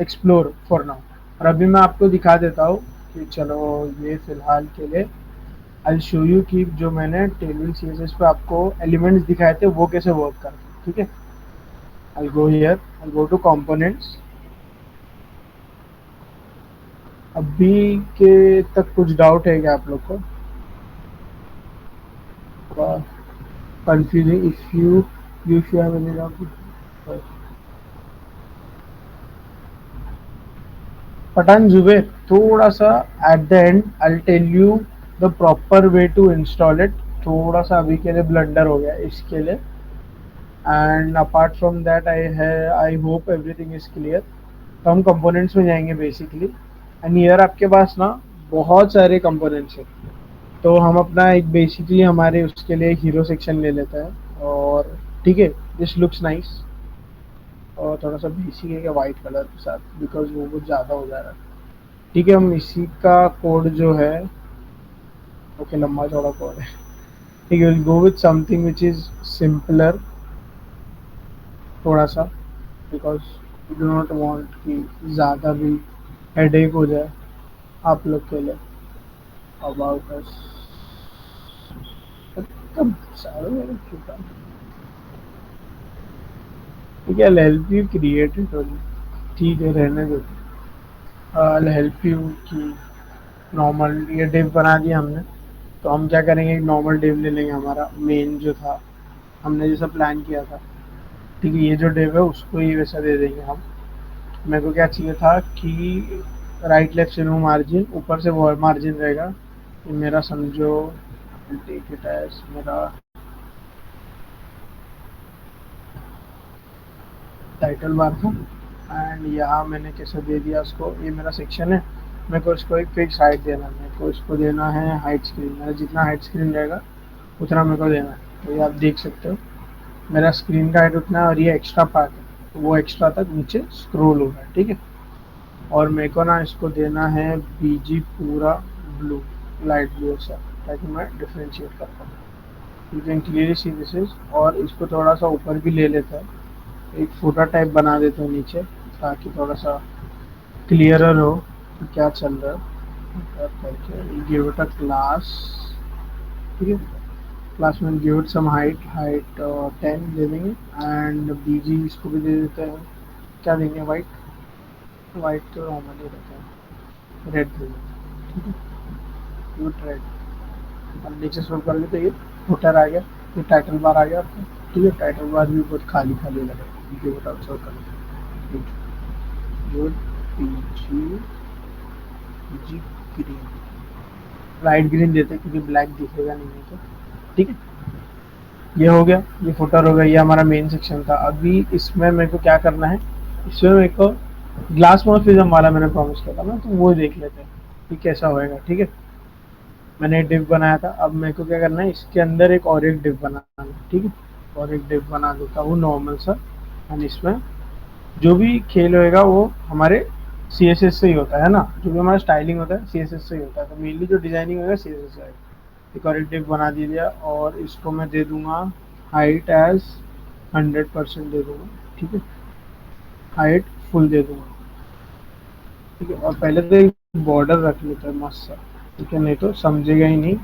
explore for now. और अभी मैं आपको दिखा देता हूँ कि चलो ये फिलहाल के लिए आई शो यू कि जो मैंने टेलविंड सीएसएस पे आपको एलिमेंट्स दिखाए थे वो कैसे वर्क करते हैं, ठीक है। I go here, I go to components. अभी के तक कुछ डाउट है क्या आप लोग को? Confusing if you have any doubt. Pathan Zuber, थोड़ा सा at the end I tell you the proper way to install it. थोड़ा सा अभी के लिए ब्लंडर हो गया इसके लिए, and apart from that I hope everything is clear. तो हम कंपोनेंट्स में जाएंगे बेसिकली, एंड ईयर आपके पास ना बहुत सारे कंपोनेंट्स हैं। तो हम अपना एक बेसिकली हमारे उसके लिए हीरो सेक्शन ले लेते हैं, और ठीक है, दिस लुक्स नाइस। और थोड़ा सा बेसिक है क्या वाइट कलर के साथ, बिकॉज वो कुछ ज़्यादा हो जा रहा है। ठीक है, हम इसी का कोड जो है, ओके लंबा चौड़ा कोड है, ठीक है, will go with something which is simpler थोड़ा सा, because we do not want कि ज़्यादा भी हेडेक हो जाए आप लोग के लिए अबाउट अस। तब सारे मेरे छुपा, ठीक है, help you create it only, ठीक है रहने दो। हेल्प यू कि नॉर्मल ये डिव बना दिया हमने। तो हम क्या करेंगे, एक नॉर्मल डिव ले लेंगे, हमारा मेन जो था हमने जैसा प्लान किया था, ठीक है। ये जो डिव है उसको ही वैसा दे देंगे हम। मेरे को क्या चाहिए था कि राइट लेफ्ट से नो मार्जिन, ऊपर से वो मार्जिन रहेगा। ये मेरा समझो, टेक इट एज मेरा टाइटल बार था, एंड यहाँ मैंने कैसे दे दिया उसको, ये मेरा सेक्शन है। मेरे को इसको एक फिक्स हाइट देना है, मेरे को इसको देना है हाइट स्क्रीन, मेरा जितना हाइट स्क्रीन रहेगा उतना मेरे को देना है। तो ये आप देख सकते हो मेरा स्क्रीन का हाइट उतना है, और ये एक्स्ट्रा पार्ट है तो वो एक्स्ट्रा तक नीचे स्क्रोल होगा, ठीक है। और मेरे को ना इसको देना है बीजी पूरा ब्लू, लाइट ब्लू सा, ताकि मैं डिफ्रेंशिएट कर पाऊँ। You can clearly see this is. और इसको थोड़ा सा ऊपर भी ले लेता है, एक फोटा टाइप बना देते हैं नीचे, ताकि थोड़ा सा क्लियरर हो कि क्या चल रहा है करके। गिव इट अ क्लास, ठीक है, क्लास में गिव इट सम हाइट 10 दे देंगे, एंड बीजी इसको भी दे देते हैं। क्या देंगे, वाइट, वाइट तो नॉर्मली रहता है, रेड दे देंगे, ठीक है, गिव रेड। और नीचे स्क्रॉल कर लेते ये फुटर आ गया, ये टाइटल बार आ गया आपको, ठीक है। टाइटल बार भी बहुत खाली खाली लगे, गिव इट ऑल्सो कर good PG, PG green, light green देते हैं क्योंकि ब्लैक दिखेगा नहीं है तो, ठीक है। ये हो गया, ये फुटर हो गया, ये हमारा मेन सेक्शन था। अभी इसमें मेरे को क्या करना है, इसमें मेरे को ग्लास मॉर्फिज्म वाला मैंने प्रॉमिस किया था ना, तो वो देख लेते हैं कि कैसा होएगा, ठीक है। मैंने एक डिव बनाया था, अब मेरे को क्या करना है, इसके अंदर एक और एक डिव बनाना है, ठीक है। और एक डिव बना देता हूँ नॉर्मल सा, एंड इसमें जो भी खेल होएगा वो हमारे सी एस एस से ही होता है ना, जो भी हमारा स्टाइलिंग होता है सी एस एस से ही होता है। तो मेनली जो डिजाइनिंग होगा सी एस एस से आएगा। एक और एक डिव बना दिया, और इसको मैं दे दूंगा हाइट एज 100% दे दूंगा, ठीक है, हाइट फुल दे दूंगा, ठीक है। और पहले तो एक बॉर्डर रख लेते हैं मस्त सा, ठीक है, नहीं तो समझेगा ही नहीं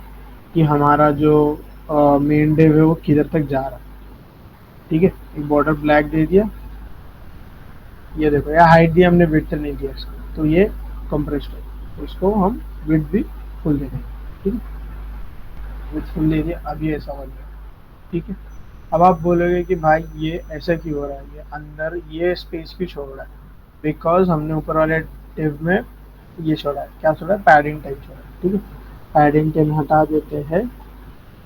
कि हमारा जो मेन डिव है वो किधर तक जा रहा है, ठीक है। एक बॉर्डर ब्लैक दे दिया, ये देखो, या हाइट दिया हमने, विड्थ नहीं दिया इसको, तो ये कंप्रेस्ड है, तो इसको हम विड्थ भी फुल दे देंगे, ठीक है। विड्थ फुल दे दिया, अब ये ऐसा बन गया, ठीक है। अब आप बोलोगे कि भाई ये ऐसा क्यों हो रहा है, ये अंदर ये स्पेस क्यों छोड़ रहा है, बिकॉज हमने ऊपर वाले टिप में ये छोड़ा है, क्या छोड़ा है, पैडिंग टाइप छोड़ा है, ठीक है। पैडिंग 10 हटा देते हैं,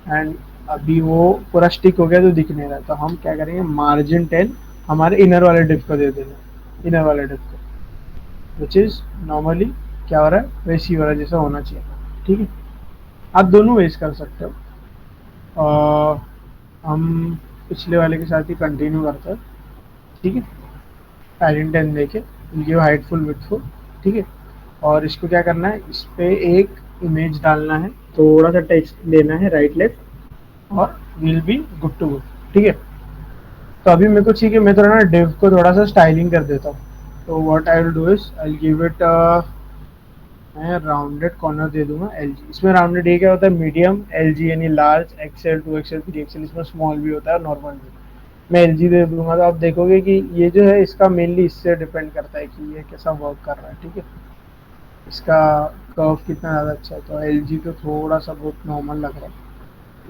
एंड अभी वो पूरा स्टिक हो गया तो दिख नहीं रहा, तो हम क्या करेंगे, मार्जिन 10 हमारे इनर वाले डिप को दे देंगे, इनर वाले डिप को, विच इज नॉर्मली क्या हो रहा है वैसी हो रहा है जैसा होना चाहिए, ठीक है। आप दोनों वेज कर सकते हो। हम पिछले वाले के साथ ही कंटिन्यू करते हैं, ठीक है। पैरेंट टेन देके give height full width full, ठीक है। और इसको क्या करना है, इस पे एक इमेज डालना है, थोड़ा सा टेक्स्ट देना है राइट लेफ्ट, और will be good to good, ठीक है। तो अभी मेरे को चाहिए कि मैं थोड़ा ना डिव को थोड़ा सा स्टाइलिंग कर देता हूँ। तो what I will do is I give it, मैं राउंडेड कॉर्नर दे दूंगा एल जी। इसमें राउंडेड ये क्या होता है, मीडियम, एल जी यानी लार्ज, एक्सएल, 2 एक्सएल, 3 एक्सएल, इसमें स्मॉल भी होता है नॉर्मल भी। मैं एल जी दे दूंगा, तो आप देखोगे कि ये जो है इसका मेनली इससे डिपेंड करता है कि ये कैसा वर्क कर रहा है, ठीक है। इसका कर्व कितना ज़्यादा अच्छा है, तो एल जी तो थोड़ा सा बहुत नॉर्मल लग रहा है।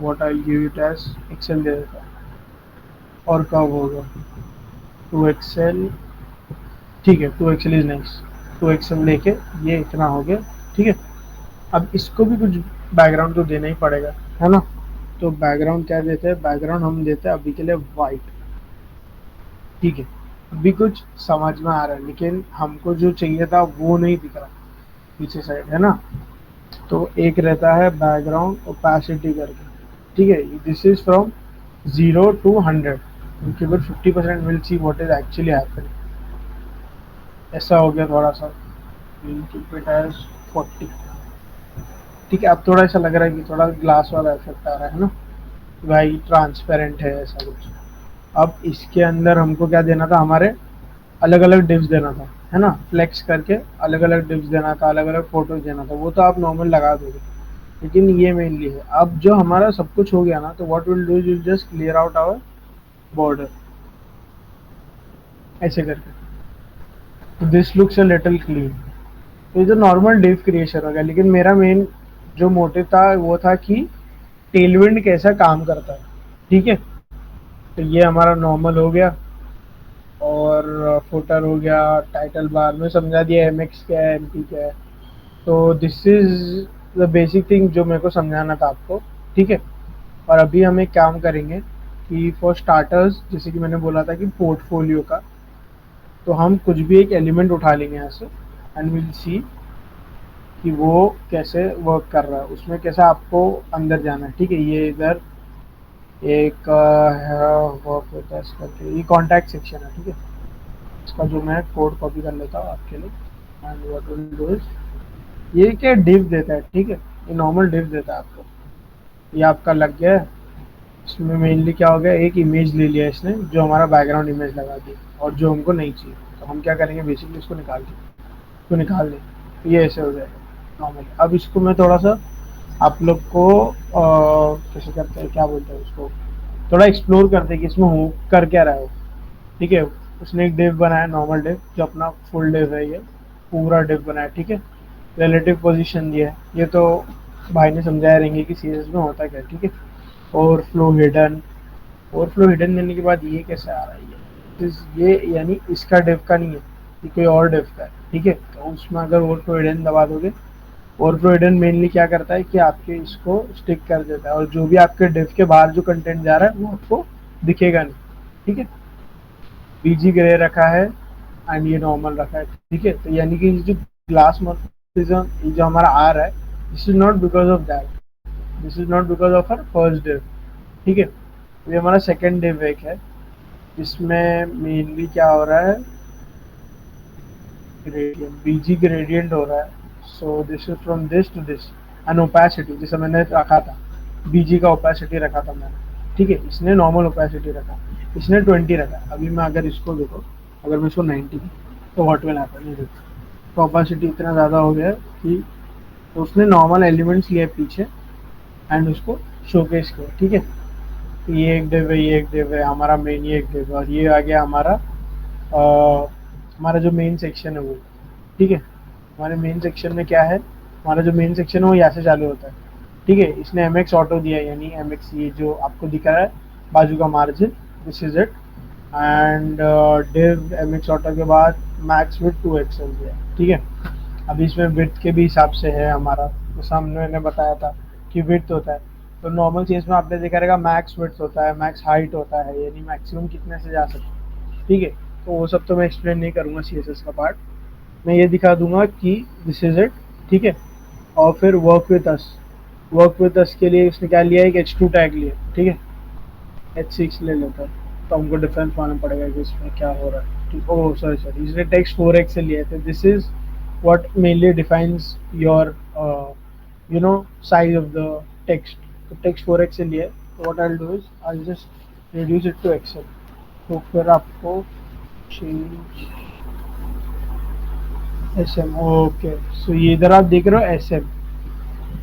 What I give it as XL दे देता हूँ, और कर्व होगा 2 एक्सएल, ठीक है। 2 एक्सएल इज नाइस, 2 एक्सएल लेके ये इतना हो गया, ठीक है। अब इसको भी कुछ बैकग्राउंड तो देना ही पड़ेगा, है ना। तो बैकग्राउंड क्या देते हैं, बैकग्राउंड हम देते हैं अभी के लिए वाइट, ठीक है। अभी कुछ समझ में आ रहा है, लेकिन हमको जो चाहिए था वो नहीं दिख रहा पीछे साइड, है ना। तो एक रहता है बैकग्राउंड ओपेसिटी करके, ठीक है। दिस इज फ्रॉम 0 to 100, केवल 50% will see what is actually happening. ऐसा हो गया थोड़ा सा, कीप इट एज 40, ठीक है। अब थोड़ा ऐसा लग रहा है कि थोड़ा ग्लास वाला इफेक्ट आ रहा है ना, भाई ट्रांसपेरेंट है ऐसा कुछ। अब इसके अंदर हमको क्या देना था, हमारे अलग अलग डिप्स देना था, है ना। फ्लेक्स करके अलग अलग डिप्स देना था, अलग अलग फोटोज देना था, वो तो आप नॉर्मल लगा दोगे, लेकिन ये मेनली है। अब जो हमारा सब कुछ हो गया ना, तो what will do is will just clear out our border ऐसे करके, तो this looks a little clean. तो ये तो नॉर्मल डिव क्रिएशन हो गया, लेकिन मेरा मेन जो मोटिव था वो था कि टेलविंड कैसा काम करता है, ठीक है। तो ये हमारा नॉर्मल हो गया, और फुटर हो गया, टाइटल बार में समझा दिया एम एक्स क्या है, एम पी क्या है। तो this is the basic thing जो मेरे को समझाना था आपको, ठीक है। और अभी हम एक काम करेंगे कि फॉर स्टार्टर्स, जैसे कि मैंने बोला था कि पोर्टफोलियो का, तो हम कुछ भी एक एलिमेंट उठा लेंगे यहाँ से, एंड विल सी कि वो कैसे वर्क कर रहा है, उसमें कैसे आपको अंदर जाना है, ठीक है। ये इधर एक वर्क होता है इसका, ये कॉन्टैक्ट सेक्शन है, ठीक है। इसका जो मैं कोड कॉपी कर लेता हूँ आपके लिए, and what will do is, ये क्या डिव देता है, ठीक है। ये नॉर्मल डिव देता है आपको, ये आपका लग गया है। इसमें मेनली क्या हो गया, एक इमेज ले लिया इसने जो हमारा बैकग्राउंड इमेज लगा दी, और जो हमको नहीं चाहिए, तो हम क्या करेंगे, बेसिकली इसको निकाल दें, इसको निकाल दें, तो ये ऐसे हो जाएगा नॉर्मली। अब इसको मैं थोड़ा सा आप लोग को कैसे करते हैं, क्या बोलते हैं उसको, थोड़ा एक्सप्लोर करते हैं कि इसमें हो कर क्या रहा है, ठीक है। उसने एक डिव बनाया, नॉर्मल डिव, जो अपना फुल डिव है, ये पूरा डिव बनाया, ठीक है। रिलेटिव पोजीशन दिया है, ये तो भाई ने समझाया रहेंगे कि सीएसएस में होता क्या है, ठीक है। ओवरफ्लो हिडन, ओवरफ्लो हिडन देने के बाद ये कैसे आ रहा है, ये यानी इसका डिव का नहीं है, ये कोई और डिव का है, ठीक है। तो उसमें अगर ओवरफ्लो हिडन दबा दोगे, ओवरफ्लो हिडन मेनली क्या करता है कि आपके इसको स्टिक कर देता है, और जो भी आपके डिव के बाहर जो कंटेंट जा रहा है वो आपको दिखेगा नहीं, ठीक है। बीजी ग्रे रखा है, एंड ये नॉर्मल रखा है, ठीक है। तो यानी कि जो ग्लास मॉर्फिज्म जो हमारा आ रहा है, this is not because of that, this is not because of our first div, ठीक है। ये हमारा सेकेंड डिव एक है, जिसमें मेनली क्या हो रहा है, ग्रेडियंट, बीजी ग्रेडियंट हो रहा है। So this is from this to this, and opacity जैसे मैंने रखा था, बीजी का ओपेसिटी रखा था मैंने, ठीक है। इसने नॉर्मल ओपेसिटी रखा, इसने 20 रखा। अभी मैं अगर इसको देखो, अगर मैं इसको 90 की, तो व्हाट विल हैपन, ये देखो, तो ओपेसिटी इतना ज़्यादा हो गया कि, तो उसने नॉर्मल एलिमेंट्स लिए पीछे, एंड उसको शोकेस किया, ठीक है। तो ये एक डिव है, ये एक डिव है, हमारा मेन ये एक डिव है, और ये आ गया हमारा हमारा जो मेन सेक्शन है वो, ठीक है। हमारे मेन सेक्शन में क्या है, हमारा जो मेन सेक्शन है वो यहाँ से चालू होता है, ठीक है। इसने एम एक्स ऑटो दिया, यानी एम एक्स, ये जो आपको दिख रहा है बाजू का margin, this is it. And div M X auto के बाद मैक्स विथ 2 एक्सएल दिया, ठीक है। अभी इसमें विथ के भी हिसाब से है हमारा, तो सामने मैंने बताया था कि विथ होता है, तो नॉर्मल चीज़ में आपने देखा रहेगा मैक्स विथ होता है, मैक्स हाइट होता है, यानी मैक्सिमम कितने से जा सकते हैं, ठीक है। तो वो सब तो मैं एक्सप्लेन नहीं करूँगा सी एस एस का पार्ट, मैं ये दिखा दूंगा कि दिस इज इट, ठीक है। और फिर वर्क विथ अस के लिए इसने क्या लिया, एक H2 टैग लिया, ठीक है। H6 ले लेता है तो हमको डिफरेंस मालूम पड़ेगा कि इसमें क्या हो रहा है, ठीक। ओह सॉरी सॉरी, इसने टेक्स्ट 4x से लिया था। This is what mainly defines your size of the text. तो टेक्स्ट 4x से लिया है, तो what I will do is I will just reduce it to XL. तो फिर आपको change S M, okay. So ये इधर आप देख रहे हो एस एम,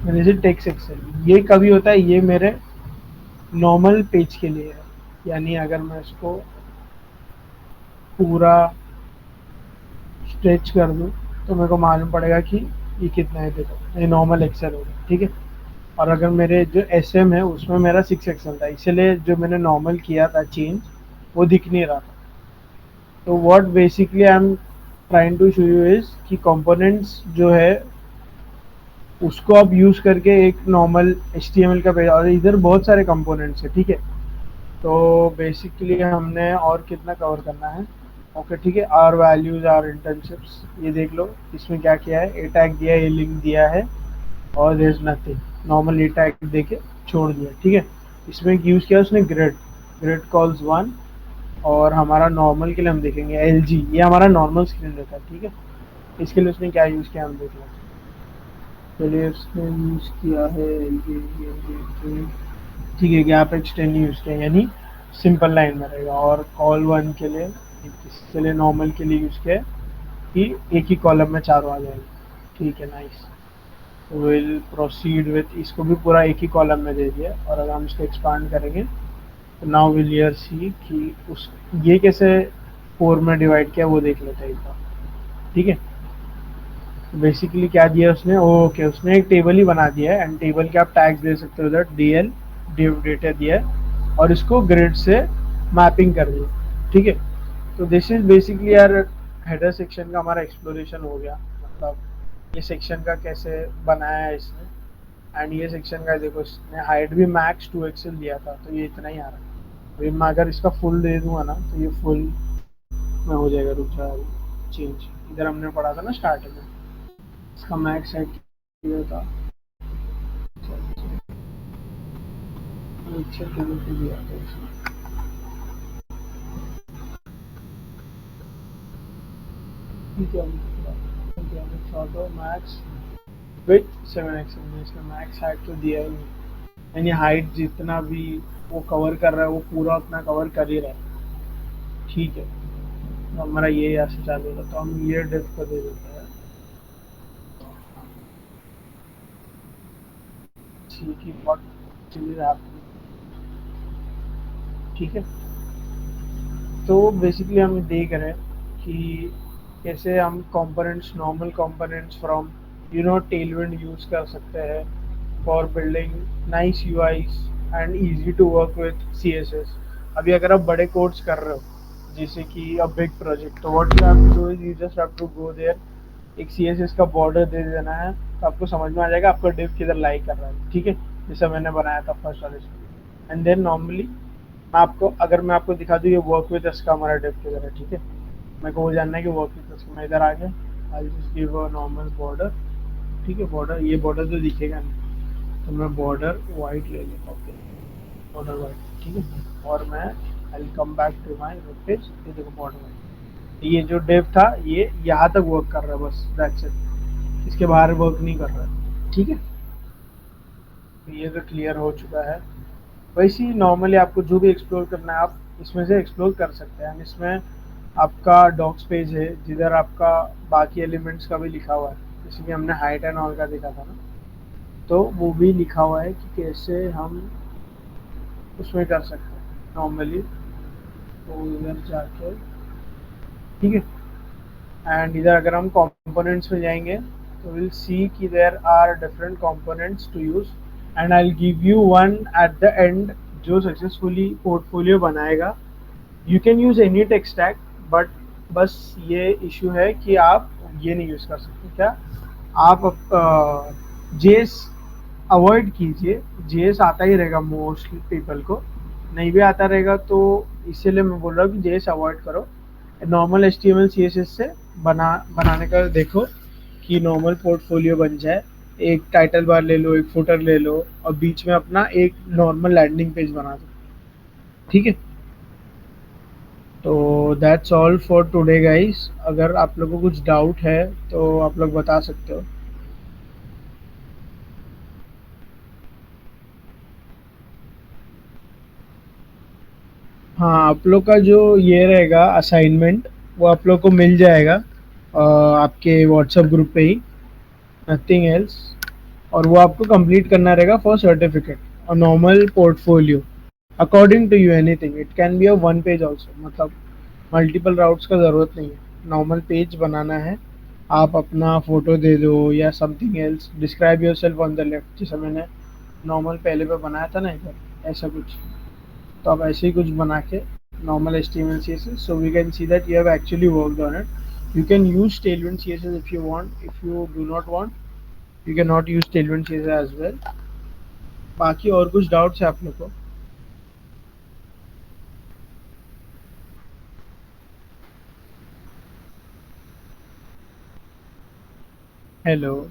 मैंने इसे टेक्स्ट एक्सेल। ये कभी होता है, ये मेरे नॉर्मल पेज के लिए है, यानी अगर मैं इसको पूरा स्ट्रेच कर दूं तो मेरे को मालूम पड़ेगा कि ये कितना है। देखो ये नॉर्मल एक्सेल होगा, ठीक है। और अगर मेरे जो एस एम है उसमें मेरा 6 एक्सेल था, इसलिए जो मैंने नॉर्मल किया था चेंज, वो दिख नहीं रहा था। तो what basically I am trying to show you is कि कंपोनेंट्स जो है उसको आप यूज करके एक नॉर्मल HTML का पेज, और इधर बहुत सारे कंपोनेंट्स है, ठीक है। तो बेसिकली हमने और कितना कवर करना है, ओके ठीक है। आर वैल्यूज आर इंटर्नशिप्स, ये देख लो इसमें क्या किया है, ए टैग दिया है, ए लिंक दिया है, और there is nothing, normal A tag दे के छोड़ दिया, ठीक है। इसमें यूज किया उसने ग्रिड, ग्रिड कॉल्स 1। और हमारा नॉर्मल के लिए हम देखेंगे LG, ये हमारा नॉर्मल स्क्रीन रहता है, ठीक है। इसके लिए उसने क्या यूज किया हम देख लेते हैं। चलिए उसने यूज किया है LG, ठीक है। गैप एक्सटेंड यूज किया, यानी सिंपल लाइन में रहेगा। और कॉल 1 के लिए, इसके लिए नॉर्मल के लिए यूज किया है कि एक ही कॉलम में चारों आ जाएंगे, ठीक है। नाइस, विल प्रोसीड विथ, इसको भी पूरा एक ही कॉलम में दे दिया। और अगर हम इसको एक्सपांड करेंगे तो नाउ विल ईयर सी कि उस ये कैसे 4 में डिवाइड किया वो देख लेते हैं एक बार, ठीक है। तो बेसिकली क्या दिया उसने, ओके उसने एक टेबल ही बना दिया है, एंड टेबल के आप टैग्स दे सकते हो उधर, DL div डेटा दिया है, और इसको ग्रिड से मैपिंग कर दिया, ठीक है। तो दिस इज बेसिकली यार हेडर सेक्शन का हमारा एक्सप्लोरेशन हो गया, मतलब ये सेक्शन का कैसे बनाया है इसने। एंड ये सेक्शन का देखो, इसने हाइट भी मैक्स 2 एक्सेल दिया था, तो ये इतना ही आ रहा है। अभी मैं अगर इसका फुल दे दूंगा ना तो ये फुल में हो जाएगा। रुक जाएगा चेंज, इधर हमने पढ़ा था ना स्टार्टिंग में, इसका मैक्स हाइट किया था, अच्छा टेबल पे दिया था इसमें, ठीक है। शॉर्ट मैक्स विथ 7 एक्सेल में, इसका मैक्स हाइट तो दिया ही नहीं, यानी हाइट जितना भी वो कवर कर रहा है वो पूरा अपना कवर कर ही रहा है, ठीक है। तो हमारा ये यहाँ से चालू होगा, तो हम ये डिफ को दे देते हैं, ठीक है। बहुत चीज़ आप, ठीक है। तो बेसिकली हम देख रहे हैं कि कैसे हम components, normal components from Tailwind use कर सकते हैं for building nice UIs and easy to work with CSS। अभी अगर आप बड़े कोड्स कर रहे हो जैसे कि अ बिग प्रोजेक्ट, तो what you have to do is you just have to go there, एक CSS का बॉर्डर दे देना है, तो आपको समझ में आ जाएगा आपका डिव किधर लाई कर रहा है, ठीक है। जैसा मैंने बनाया था फर्स्ट वाले से। एंड देन नॉर्मली मैं आपको दिखा दूँ ये वर्क विद अस का हमारा डिव किधर है, ठीक है। मेरे को वो जानना है कि वर्क विद अस, मैं इधर आ गया, I just give a normal border, ठीक है। बॉर्डर, ये बॉर्डर तो दिखेगा नहीं, तो मैं बॉर्डर वाइट ले लेता हूँ, बॉर्डर वाइट, ठीक है। और मैं I come back to my web page, ये देखो बॉर्डर वाइट। ये जो डिव था ये यहाँ तक वर्क कर रहा है, बस दैट्स इट, इसके बाहर वर्क नहीं कर रहा है, ठीक है। तो ये तो क्लियर हो चुका है। वैसे ही नॉर्मली आपको जो भी एक्सप्लोर करना है आप इसमें से एक्सप्लोर कर सकते हैं। इसमें आपका डॉक्स पेज है जिधर आपका बाकी एलिमेंट्स का भी लिखा हुआ है, जैसे कि हमने हाइट एंड ऑल का देखा था ना, तो वो भी लिखा हुआ है कि कैसे हम उसमें कर सकते हैं नॉर्मली। तो इधर जाके, ठीक है। एंड इधर अगर हम कंपोनेंट्स में जाएंगे तो विल सी कि there are different components to use, and I will give you one at the end जो सक्सेसफुली पोर्टफोलियो बनाएगा। You can use any tech stack, but बस ये इशू है कि आप ये नहीं यूज कर सकते, क्या आप जेस अवॉइड कीजिए। जेस आता ही रहेगा मोस्टली पीपल को, नहीं भी आता रहेगा, तो इसीलिए मैं बोल रहा हूँ कि जेस अवॉइड करो, नॉर्मल HTML CSS से बनाने का देखो कि नॉर्मल पोर्टफोलियो बन जाए। एक टाइटल बार ले लो, एक फुटर ले लो और बीच में अपना एक नॉर्मल लैंडिंग पेज बना दो। ठीक है, तो that's all for today guys. अगर आप लोगों को कुछ डाउट है तो आप लोग बता सकते हो। हाँ, आप लोग का जो ये रहेगा असाइनमेंट, वो आप लोग को मिल जाएगा आपके व्हाट्सएप ग्रुप पे ही, नथिंग एल्स। और वो आपको कंप्लीट करना रहेगा फॉर सर्टिफिकेट और normal portfolio according to you. Anything, it can be a one page also, मतलब मल्टीपल राउट्स का ज़रूरत नहीं है, नॉर्मल पेज बनाना है। आप अपना फ़ोटो दे दो या something else, describe your self on the left, जैसे मैंने नॉर्मल पहले पे बनाया था ना इधर, ऐसा कुछ। तो आप ऐसे ही कुछ बना के normal HTML CSS, so we can see that you have actually worked on it. You can use Tailwind CSS if you want. If you do not want, you cannot use Tailwind CSS as well. बाकी और कुछ doubts है आप लोग को? Hello.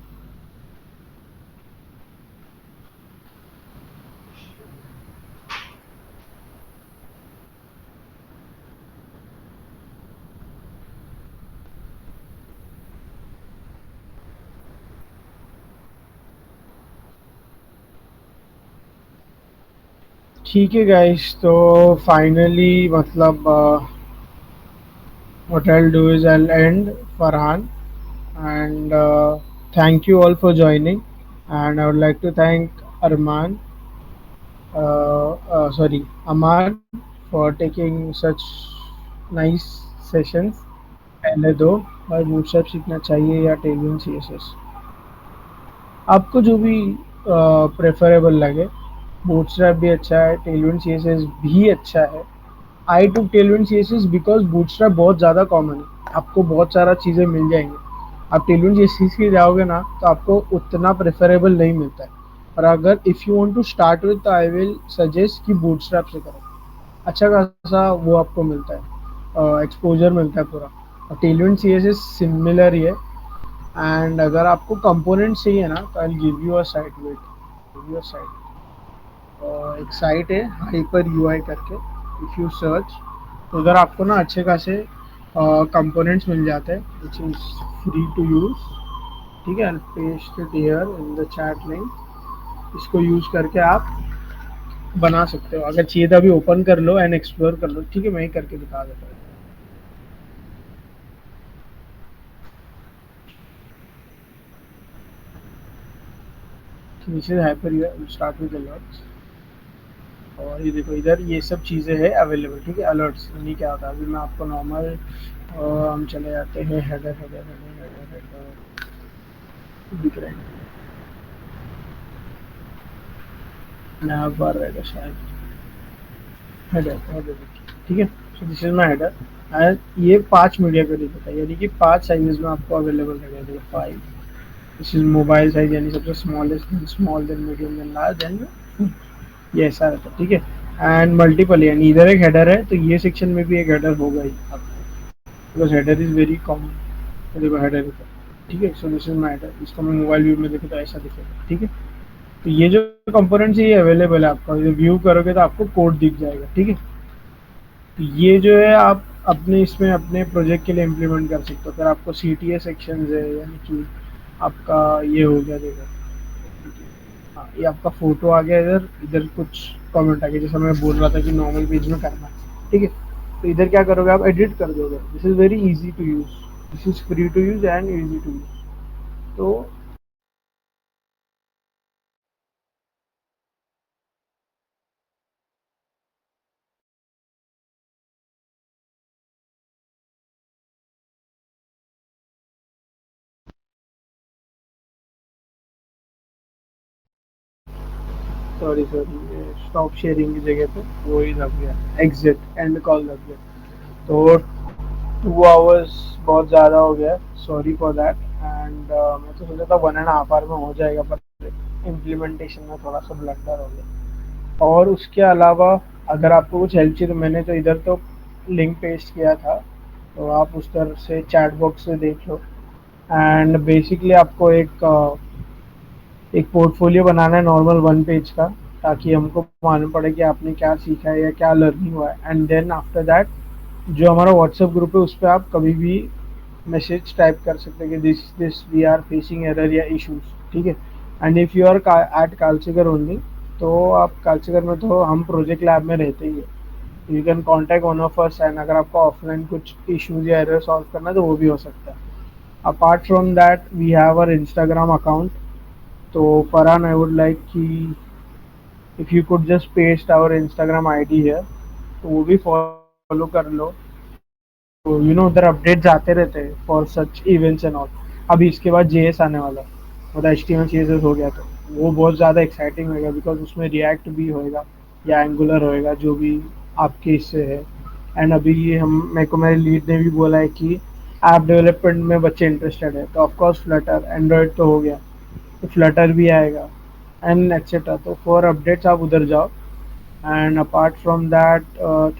ठीक है guys, तो फाइनली मतलब what I'll do is I'll end Farhan, and thank you all for joining, and I would like to thank Arman, sorry, Aman, for taking such nice sessions। पहले दो, भाई बूटस्ट्रैप सीखना चाहिए या टेलविंड सीएसएस, आपको जो भी प्रेफरेबल लगे। बूटस्ट्रैप भी अच्छा है, टेलविंड सीएसएस भी अच्छा है। I to Tailwind CSS because Bootstrap बहुत ज़्यादा कॉमन है, आपको बहुत सारा चीज़ें मिल जाएंगी। आप टेलविंड सीएसएस की जाओगे ना तो आपको उतना प्रेफरेबल नहीं मिलता है। और अगर if you want to start with, तो आई विल सजेस्ट कि बूटस्ट्रैप से करो, अच्छा खासा वो आपको मिलता है, एक्सपोजर मिलता है पूरा। और टेलविंड सीएसएस सिमिलर ही है। एंड अगर आपको कंपोनेंट चाहिए ना तो I give you a site, wait, give you a site. एक साइट है हाइपर यूआई करके, इफ़ यू सर्च तो उधर आपको ना अच्छे खासे कंपोनेंट्स मिल जाते हैं which is free to use. ठीक है, paste it here in the chat link. इसको यूज़ करके आप बना सकते हो। अगर चाहिए तो अभी ओपन कर लो एंड एक्सप्लोर कर लो। ठीक है, मैं ही करके दिखा देता हूँ। This is hyper UI, start with alerts. और ये देखो इधर ये सब चीज़ें हैं अवेलेबल। ठीक है, अलर्ट्स यानी क्या होता है, अभी मैं आपको नॉर्मल हम चले जाते हैं header header header header header, दिख रहे हैं यहाँ पर रहेगा शायद, हेडर हेडर। ठीक है, so this is my header and ये 5 मीडिया का दिखता है, यानी कि 5 साइजेस में आपको अवेलेबल रहेगा। देखो 5, दिस इज मोबाइल साइज, यानी सबसे smallest, then small, then medium, then large, then ये ऐसा रहता है। ठीक है, एंड मल्टीपल, यानी इधर एक हेडर है तो ये सेक्शन में भी एक हेडर होगा ही आपको, because header is very common. तो देखो हेडर है। ठीक है, so this is my header. इसको मैं मोबाइल व्यू में देखो तो ऐसा दिखेगा। ठीक है, तो ये जो कंपोनेंट्स है ये अवेलेबल है आपको, ये व्यू करोगे तो आपको कोड दिख जाएगा। ठीक है, तो ये जो है आप अपने इसमें अपने प्रोजेक्ट के लिए इम्प्लीमेंट कर सकते हो। फिर आपको सी टी ए सेक्शन है, यानी कि आपका ये हो गया, देखो हाँ, ये आपका फोटो आ गया, इधर इधर कुछ कमेंट आ गया, जैसे मैं बोल रहा था कि नॉर्मल पेज में करना है। ठीक है, तो इधर क्या करोगे, आप एडिट कर दोगे। This is very easy to use, this is free to use and easy to use. तो सॉरी सॉरी, स्टॉप शेयरिंग की जगह पे वो ही दब गया, एग्जिट एंड कॉल दब गया। तो 2 आवर्स बहुत ज़्यादा हो गया, सॉरी फॉर दैट। एंड मैं तो सोचा था 1.5 आवर में हो जाएगा, पर इम्प्लीमेंटेशन में थोड़ा सा ब्लंडर हो गया। और उसके अलावा अगर आपको कुछ हेल्प चाहिए तो मैंने तो इधर तो लिंक पेस्ट किया था, तो आप उस तरह से चैट बॉक्स से देख लो। एंड बेसिकली आपको एक पोर्टफोलियो बनाना है नॉर्मल वन पेज का, ताकि हमको मालूम पड़े कि आपने क्या सीखा है या क्या लर्निंग हुआ है। एंड देन आफ्टर दैट जो हमारा व्हाट्सएप ग्रुप है उस पर आप कभी भी मैसेज टाइप कर सकते हैं कि this this we are facing error या इश्यूज, ठीक है। And if you are at कालचीगर ओनली, तो आप कालचीगर में तो हम प्रोजेक्ट लैब में रहते ही है, you can contact one of us. And अगर आपको ऑफलाइन कुछ इश्यूज या एरर सॉल्व करना है तो वो भी हो सकता है। Apart from that we have our Instagram account. तो फरहान, आई वुड लाइक कि if you could just paste our Instagram ID है, तो वो भी फॉलो कर लो। तो उधर अपडेट्स आते रहते हैं for such events and all. अभी इसके बाद जेएस आने वाला है, मतलब HTML CSS हो गया, तो वो बहुत ज़्यादा एक्साइटिंग होगा, बिकॉज उसमें रिएक्ट भी होएगा या एंगुलर होएगा, जो भी आपके इससे है। एंड अभी ये हम मेरे को मेरे लीड ने भी बोला है कि ऐप डेवलपमेंट में बच्चे इंटरेस्टेड है, तो ऑफकोर्स फ्लटर एंड्रॉयड तो हो गया, तो फ्लटर भी आएगा एंड एक्सेट्रा। तो फॉर अपडेट्स आप उधर जाओ। And apart from that,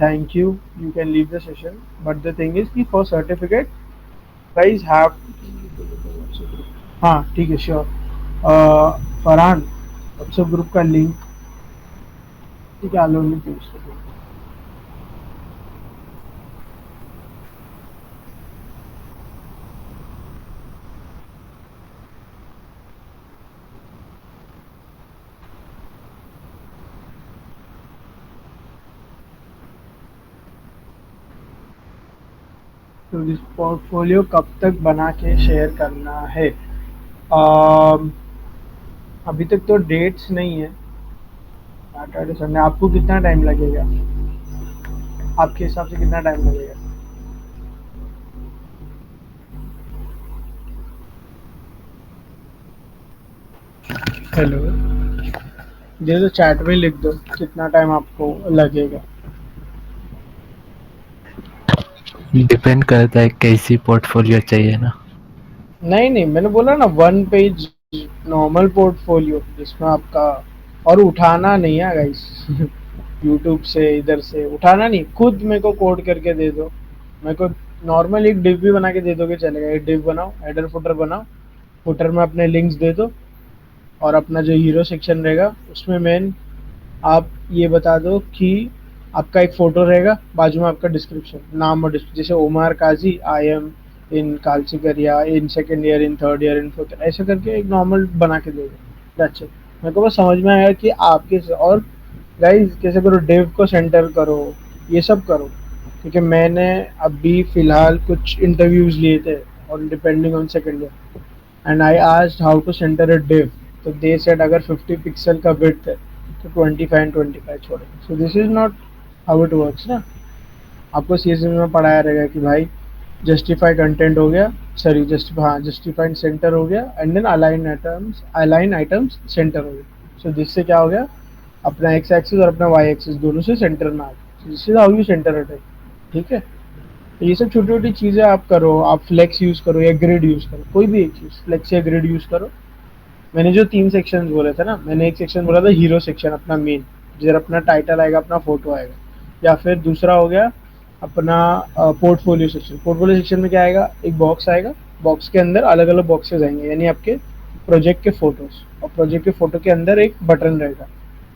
thank you, you can leave the session, but the thing is कि for certificate guys have, हाँ ठीक है श्योर। फरहान, व्हाट्सएप ग्रुप का लिंक, ठीक है, आलो लिंक भेज दो। तो इस पोर्टफोलियो कब तक बना के शेयर करना है? um, अभी तक तो डेट्स नहीं है। सैटरडे संडे आपको कितना टाइम लगेगा? आपके हिसाब से कितना टाइम लगेगा? हेलो, दे दो चैट में, लिख दो कितना टाइम आपको लगेगा। डिपेंड करता है कैसी पोर्टफोलियो चाहिए ना। नहीं नहीं, मैंने बोला ना वन पेज नॉर्मल पोर्टफोलियो, जिसमें आपका, और उठाना नहीं है गाइस यूट्यूब से इधर से उठाना नहीं, खुद मेरे को कोड करके दे दो। मेरे को नॉर्मल एक डिव भी बना के दे दोगे चलेगा। एक डिव बनाओ, हेडर फुटर बनाओ, फुटर में अपने लिंक्स दे दो, और अपना जो हीरो सेक्शन रहेगा उसमें मेन आप ये बता दो कि आपका एक फ़ोटो रहेगा, बाजू में आपका डिस्क्रिप्शन, नाम और जैसे ओमार काजी, आई एम इन कालचीगर, या in second year, in third year, in fourth, ऐसे करके एक नॉर्मल बना के दे दो। That's it. मेरे को बस समझ में आया कि आपके, और गाइस कैसे करो, डेव को सेंटर करो, ये सब करो। क्योंकि मैंने अभी फ़िलहाल कुछ इंटरव्यूज़ लिए थे और depending on second year, and I asked how to center a div, तो दे सेड अगर 50 पिक्सल का विड्थ है तो 25 एंड 25 छोड़ेंगे। सो this is not how it works ना। आपको CSS में पढ़ाया रहेगा कि भाई जस्टिफाई कंटेंट हो गया, सॉरी जस्ट, हाँ जस्टिफाइड सेंटर हो गया, and then align items center हो गया। सो जिससे क्या हो गया, अपना एक्स एक्सिस और अपना वाई एक्सिस दोनों से सेंटर में आ गया। This is how you centre attack, ठीक है। तो ये सब छोटी छोटी चीज़ें आप करो। आप फ्लेक्स यूज़ करो या ग्रिड यूज़ करो, कोई भी एक चीज़, फ्लेक्स या ग्रिड यूज़ करो। मैंने जो 3 सेक्शंस बोले थे ना, मैंने एक सेक्शन बोला था हीरो सेक्शन, अपना मेन, जिधर अपना टाइटल आएगा, अपना फोटो आएगा। या फिर दूसरा हो गया अपना पोर्टफोलियो सेक्शन। पोर्टफोलियो सेक्शन में क्या आएगा, एक बॉक्स आएगा, बॉक्स के अंदर अलग अलग बॉक्सेस आएंगे, यानी आपके प्रोजेक्ट के फोटोज, और प्रोजेक्ट के फोटो के अंदर एक बटन रहेगा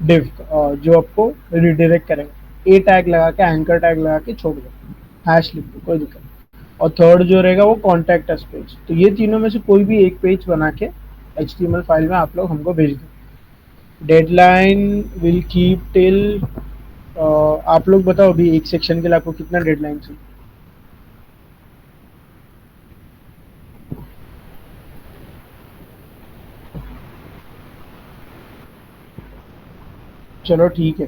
डिव जो आपको रिडायरेक्ट करेगा। ए टैग लगा के, एंकर टैग लगा के छोड़ दो, हैश लिख दो, कोई दिक्कत नहीं। और थर्ड जो रहेगा वो कॉन्टैक्ट अस पेज। तो ये तीनों में से कोई भी एक पेज बना के HTML फाइल में आप लोग हमको भेज दो। डेडलाइन विल कीप टिल, आप लोग बताओ अभी एक सेक्शन के लिए आपको कितना डेडलाइन चाहिए? चलो ठीक है,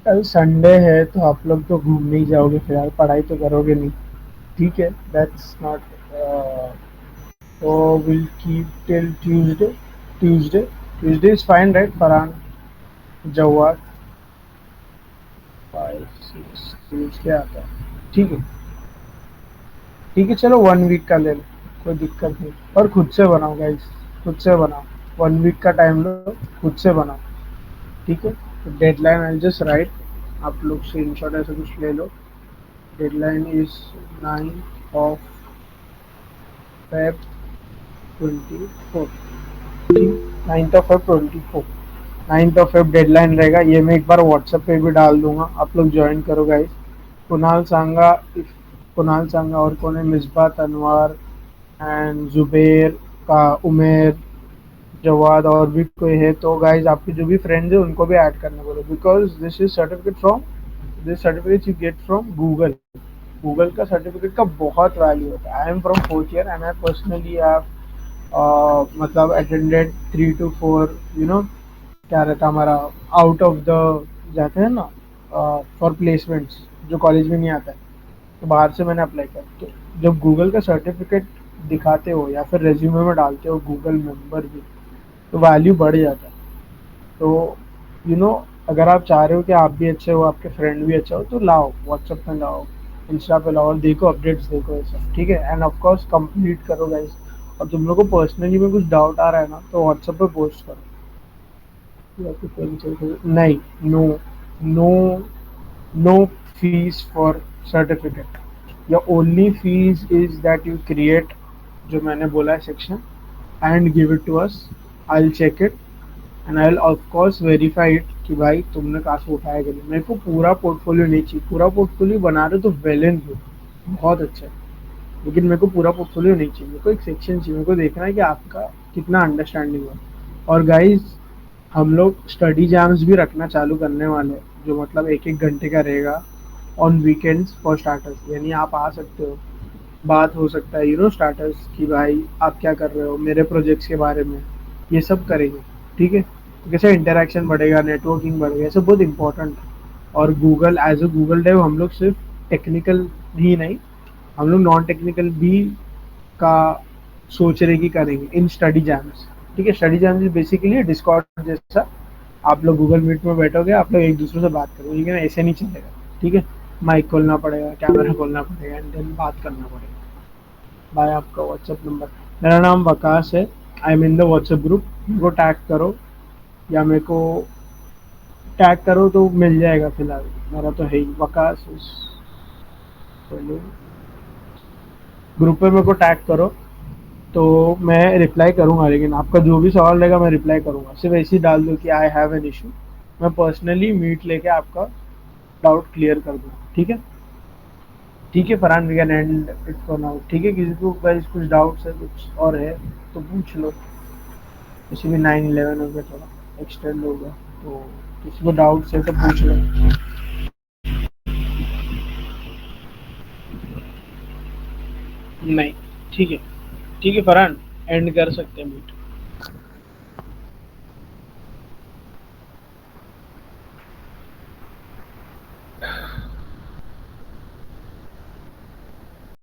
कल संडे है तो आप लोग तो घूमने ही जाओगे फिलहाल, पढ़ाई तो करोगे नहीं, ठीक है। दैट्स नॉट, तो will keep till Tuesday. Tuesday Tuesday is fine right Farhan? Jawad 5 6 Tuesday आता है, ठीक है। ठीक है चलो 1 वीक का ले लो, कोई दिक्कत नहीं। और खुद से बनाओ गाइस, खुद से बनाओ। 1 वीक का टाइम लो, खुद से बनाओ, ठीक है। तो डेडलाइन आई जस्ट राइट, आप लोग स्क्रीन शॉट ऐसा कुछ ले लो, deadline is 9 of Feb 24, 9 of Feb 24, 9 of Feb deadline रहेगा। ये मैं एक बार व्हाट्सएप पे भी डाल दूंगा, आप लोग ज्वाइन करो गाइस। कुणाल सांगा, कुणाल सांगा और कौन है, मिसबा तनवार एंड जुबेर का, उमेर, जवाद और भी कोई है तो गाइज आपके जो भी फ्रेंड्स है उनको भी ऐड करने बोलो, because this is certificate from, this certificate you get from Google. Google का सर्टिफिकेट का बहुत वैल्यू होता है। I am from fourth year and I personally have मतलब अटेंडेड 3 to 4, क्या रहता है हमारा, आउट ऑफ द, जाते हैं ना फॉर प्लेसमेंट्स, जो कॉलेज में नहीं आता है, तो बाहर से मैंने अप्लाई किया। तो जब गूगल का सर्टिफिकेट दिखाते हो या फिर रेज्यूमे में डालते हो गूगल मेंबर भी, तो वैल्यू बढ़ जाता है। तो यू नो अगर आप चाह रहे हो कि आप भी अच्छे हो, आपके फ्रेंड भी अच्छा हो, तो लाओ व्हाट्सएप में लाओ, इंस्टा पे लाओ और देखो अपडेट्स, देखो ये सब, ठीक है। एंड ऑफ कोर्स कंप्लीट करो गाइस। और तुम लोग को पर्सनली में कुछ डाउट आ रहा है ना, तो व्हाट्सएप पे पोस्ट करो। या फिर नहीं, no, no, no fees for certificate. Your only fees is that you create, जो मैंने बोला है section, and give it to us. I will check it and I will of course verify it कि भाई तुमने कहाँ से उठाया कि नहीं। मेरे को पूरा पोर्टफोलियो नहीं चाहिए, पूरा पोर्टफोलियो बना रहे हो तो वेल एंड गुड, बहुत अच्छा है, लेकिन मेरे को पूरा पोर्टफोलियो नहीं चाहिए, मेरे को एक सेक्शन चाहिए। मेरे को देखना है कि आपका कितना अंडरस्टैंडिंग है। और गाइज हम लोग स्टडी जैम्स भी रखना चालू करने वाले हैं, जो मतलब 1-1 घंटे का रहेगा ऑन वीकेंड्स फॉर स्टार्टर्स। यानी आप आ सकते हो, बात हो सकता है स्टार्टर्स की, भाई आप क्या कर रहे हो, मेरे प्रोजेक्ट्स के बारे में, ये सब करेंगे, ठीक है। तो कैसे इंटरेक्शन बढ़ेगा, नेटवर्किंग बढ़ेगा, ये सब बहुत इंपॉर्टेंट है। और Google as a Google dev हम लोग सिर्फ टेक्निकल ही नहीं, हम लोग नॉन टेक्निकल भी का सोच रहे कि करेंगे इन स्टडी जैम्स, ठीक है। स्टडी जैम्स बेसिकली डिस्कॉर्ड जैसा, आप लोग गूगल मीट में बैठोगे, आप लोग एक दूसरे से बात करोगे, लेकिन ऐसे नहीं चलेगा, ठीक है। माइक खोलना पड़ेगा, कैमरा खोलना पड़ेगा एंड देन बात करना पड़ेगा। भाई आपका व्हाट्सएप नंबर, मेरा नाम वकास है, I am in the WhatsApp group, मेरे को टैग करो या मेरे को टैग करो तो मिल जाएगा। फिलहाल मेरा तो है ही वकास, ग्रुप पे मेरे को टैग करो तो मैं रिप्लाई करूंगा, लेकिन आपका जो भी सवाल रहेगा मैं रिप्लाई करूंगा। सिर्फ ऐसे ही डाल दो कि आई हैव एन इशू, मैं पर्सनली मीट लेके आपका डाउट क्लियर कर दूंगा, ठीक है। ठीक है Farhan, we can end it for now, ठीक है। किसी को गाइस कुछ डाउट्स है, कुछ और है तो पूछ लो। किसी भी 9/11 हो गया, थोड़ा एक्सटेंड हो गया, तो किसी को डाउट्स है तो पूछ लो। नहीं, ठीक है, ठीक है फरहान, एंड कर सकते हैं मीट।